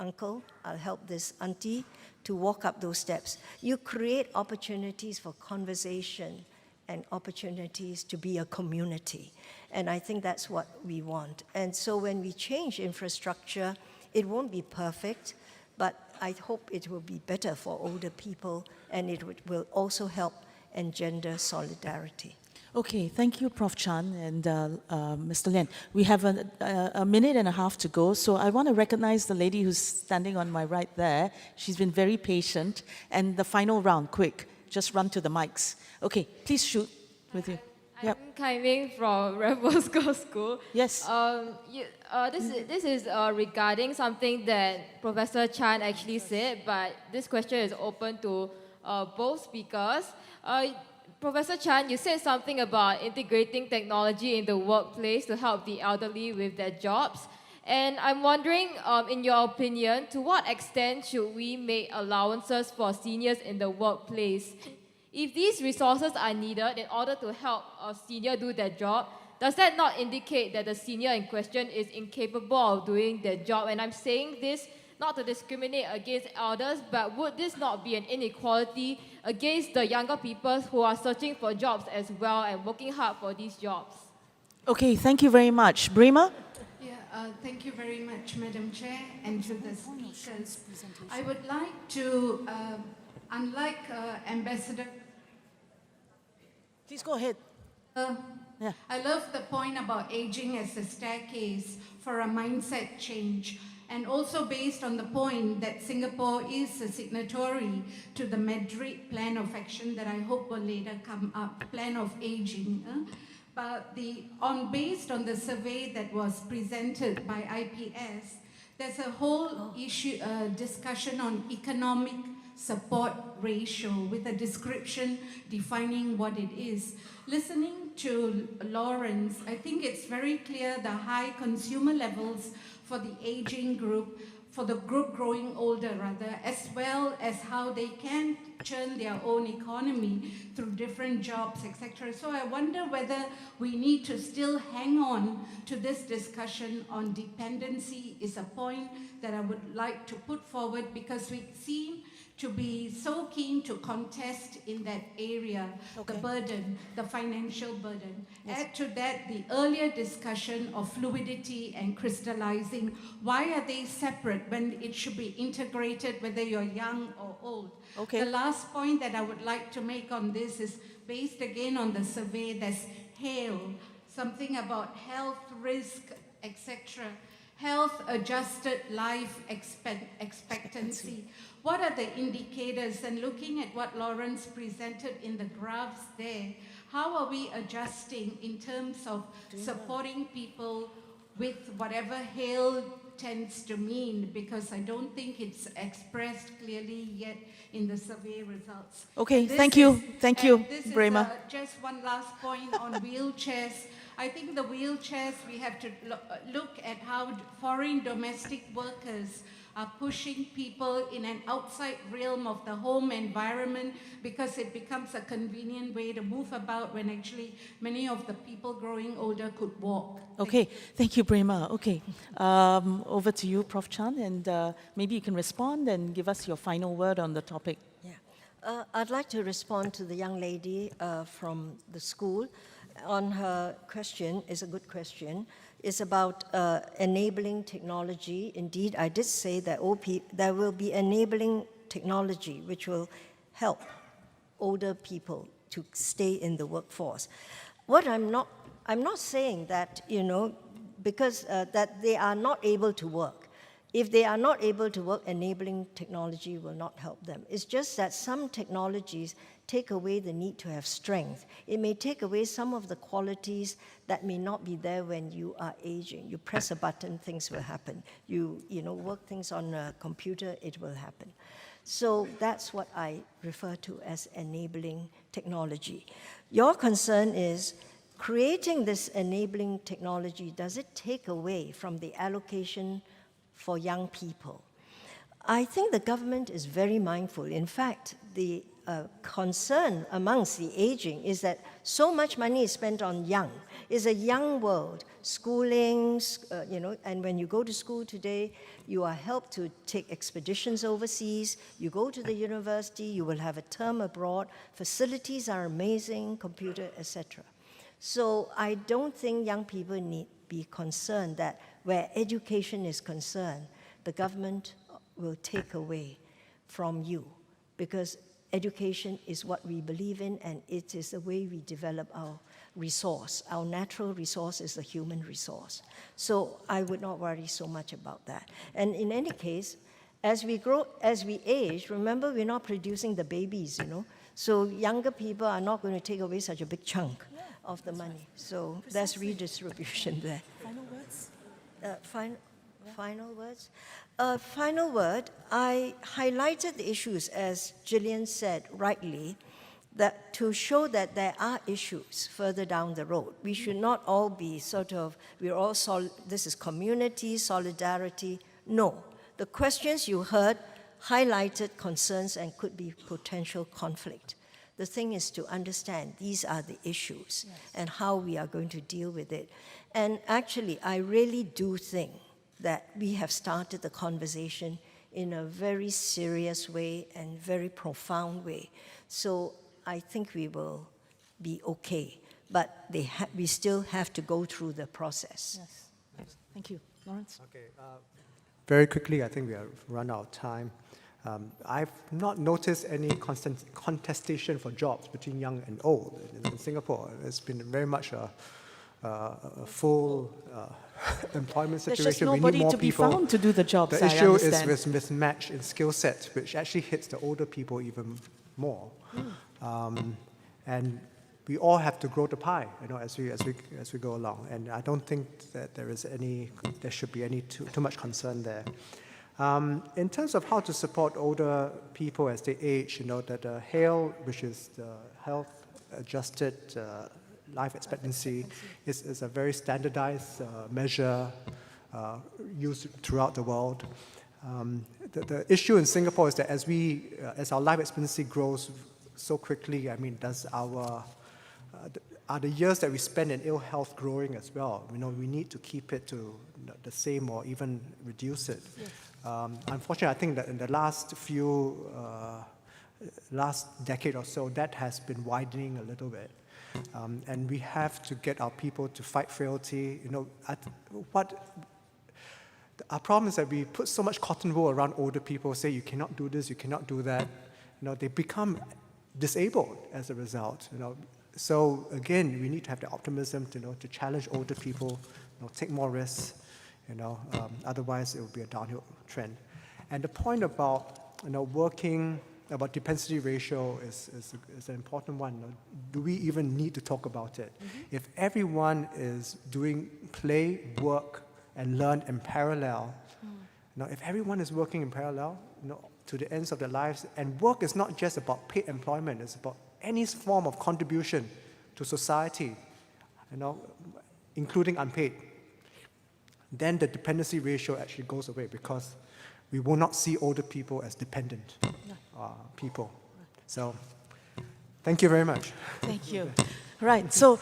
uncle, I'll help this auntie to walk up those steps. You create opportunities for conversation and opportunities to be a community. And I think that's what we want. And so when we change infrastructure, it won't be perfect, but I hope it will be better for older people, and it will also help engender solidarity. Okay, thank you, Prof. Chan and Mr. Lien. We have a minute and a half to go, so I want to recognize the lady who's standing on my right there. She's been very patient. And the final round, quick, just run to the mics. Okay, please shoot with you. I'm Kai Ming from Raffles Girls' School. Yes. This is regarding something that Professor Chan actually said, but this question is open to both speakers. Professor Chan, you said something about integrating technology in the workplace to help the elderly with their jobs. And I'm wondering, in your opinion, to what extent should we make allowances for seniors in the workplace? If these resources are needed in order to help a senior do their job, does that not indicate that the senior in question is incapable of doing their job? And I'm saying this not to discriminate against elders, but would this not be an inequality against the younger people who are searching for jobs as well and working hard for these jobs? Okay, thank you very much. Brema? Thank you very much, Madam Chair, and to the speakers. I would like to, unlike Ambassador... Please go ahead. Yeah. I love the point about aging as a staircase for a mindset change, and also based on the point that Singapore is a signatory to the Madrid Plan of Action that I hope will later come up, Plan of Aging. But based on the survey that was presented by IPS, there's a whole discussion on economic support ratio with a description defining what it is. Listening to Lawrence, I think it's very clear the high consumer levels for the aging group, for the group growing older rather, as well as how they can churn their own economy through different jobs, etc. So I wonder whether we need to still hang on to this discussion on dependency is a point that I would like to put forward, because we seem to be so keen to contest in that area, the burden, the financial burden. Yes. Add to that the earlier discussion of fluidity and crystallizing. Why are they separate when it should be integrated, whether you're young or old? The last point that I would like to make on this is based again on the survey. There's HALE, something about health risk, etc. Health adjusted life expectancy. What are the indicators? And looking at what Lawrence presented in the graphs there, how are we adjusting in terms of supporting people with whatever HALE tends to mean? Because I don't think it's expressed clearly yet in the survey results. Okay, thank you, Brema. Just one last point on wheelchairs. I think the wheelchairs, we have to look at how foreign domestic workers are pushing people in an outside realm of the home environment, because it becomes a convenient way to move about when actually many of the people growing older could walk. Okay, thank you, Brema. Okay, over to you, Prof. Chan, and maybe you can respond and give us your final word on the topic. Yeah, I'd like to respond to the young lady from the school. On her question, is a good question, is about enabling technology. Indeed, I did say that there will be enabling technology which will help older people to stay in the workforce. What I'm not saying that, because that they are not able to work. If they are not able to work, enabling technology will not help them. It's just that some technologies take away the need to have strength. It may take away some of the qualities that may not be there when you are aging. You press a button, things will happen. You work things on a computer, it will happen. So that's what I refer to as enabling technology. Your concern is creating this enabling technology, does it take away from the allocation for young people? I think the government is very mindful. In fact, the concern amongst the aging is that so much money is spent on young. It's a young world, schooling, and when you go to school today, you are helped to take expeditions overseas. You go to the university, you will have a term abroad. Facilities are amazing, computer, etc. So I don't think young people need be concerned that where education is concerned, the government will take away from you, because education is what we believe in, and it is the way we develop our resource. Our natural resource is the human resource. So I would not worry so much about that. And in any case, as we grow, as we age, remember we're not producing the babies, So younger people are not going to take away such a big chunk of the money. So there's redistribution there. Final words? Final words? Final word, I highlighted the issues, as Gillian said rightly, that to show that there are issues further down the road. We should not all be this is community, solidarity. No. The questions you heard highlighted concerns and could be potential conflict. The thing is to understand these are the issues and how we are going to deal with it. And actually, I really do think that we have started the conversation in a very serious way and very profound way. So I think we will be okay, but we still have to go through the process. Yes. Thank you. Lawrence? Okay. Very quickly, I think we have run out of time. I've not noticed any contestation for jobs between young and old in Singapore. It's been very much a full employment situation. There's just nobody we need more to be people. Found to do the jobs. The issue is with mismatch in skill set, which actually hits the older people even more. And we all have to grow the pie, as we go along. And I don't think that there should be any too much concern there. In terms of how to support older people as they age, that HALE, which is the health-adjusted life expectancy, is a very standardized measure used throughout the world. The issue in Singapore is that as our life expectancy grows so quickly, are the years that we spend in ill health growing as well? We need to keep it to the same or even reduce it. Yes. Unfortunately, I think that in the last decade or so, that has been widening a little bit. And we have to get our people to fight frailty. Our problem is that we put so much cotton wool around older people, say you cannot do this, you cannot do that. They become disabled as a result. So again, we need to have the optimism to challenge older people, take more risks. Otherwise it will be a downhill trend. And the point about about dependency ratio is an important one. Do we even need to talk about it? Mm-hmm. If everyone is doing play, work, and learn in parallel, if everyone is working in parallel, to the ends of their lives, and work is not just about paid employment, it's about any form of contribution to society, including unpaid, then the dependency ratio actually goes away because we will not see older people as dependent people. So, thank you very much. Thank you. Right, so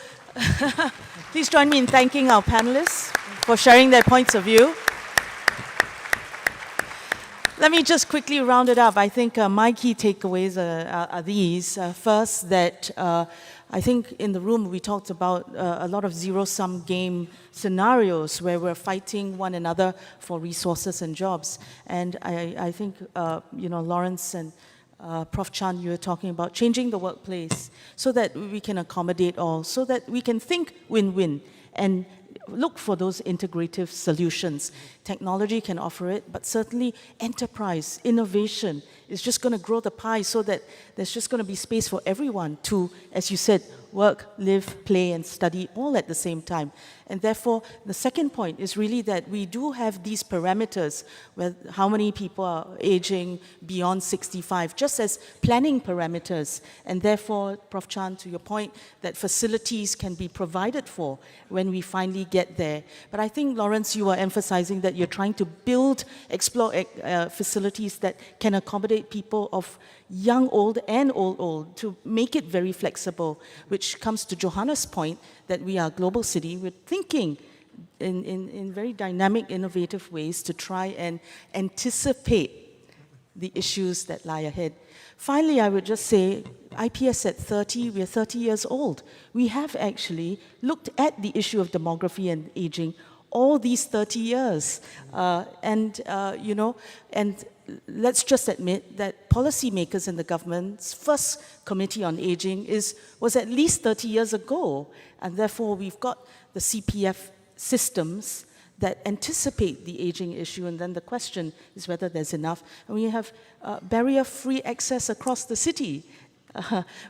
please join me in thanking our panelists for sharing their points of view. Let me just quickly round it up. I think my key takeaways are these. First, that I think in the room we talked about a lot of zero-sum game scenarios where we're fighting one another for resources and jobs. And I think, Lawrence and Prof. Chan, you were talking about changing the workplace so that we can accommodate all, so that we can think win-win and look for those integrative solutions. Technology can offer it, but certainly enterprise, innovation is just going to grow the pie so that there's just going to be space for everyone to, as you said, work, live, play, and study all at the same time. And therefore, the second point is really that we do have these parameters where how many people are aging beyond 65, just as planning parameters. And therefore, Prof. Chan, to your point, that facilities can be provided for when we finally get there. But I think, Lawrence, you are emphasizing that you're trying to explore facilities that can accommodate people of young, old, and old, to make it very flexible, which comes to Johanna's point that we are a global city. We're thinking in very dynamic, innovative ways to try and anticipate the issues that lie ahead. Finally, I would just say, IPS at 30, we are 30 years old. We have actually looked at the issue of demography and aging all these 30 years. And let's just admit that policymakers in the government's first committee on aging was at least 30 years ago. And therefore, we've got the CPF systems that anticipate the aging issue, and then the question is whether there's enough. And we have barrier-free access across the city,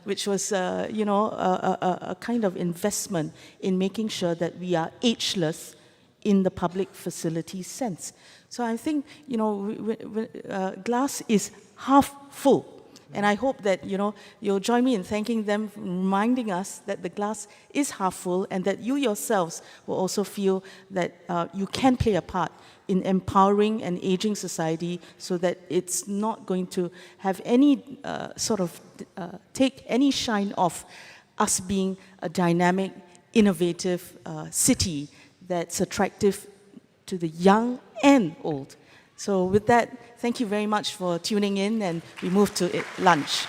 which was, a kind of investment in making sure that we are ageless in the public facility sense. So I think, you know, glass is half full. And I hope that, you know, you'll join me in thanking them, reminding us that the glass is half full and that you yourselves will also feel that you can play a part in empowering an aging society so that it's not going to have any take any shine off us being a dynamic, innovative city that's attractive to the young and old. So with that, thank you very much for tuning in, and we move to lunch.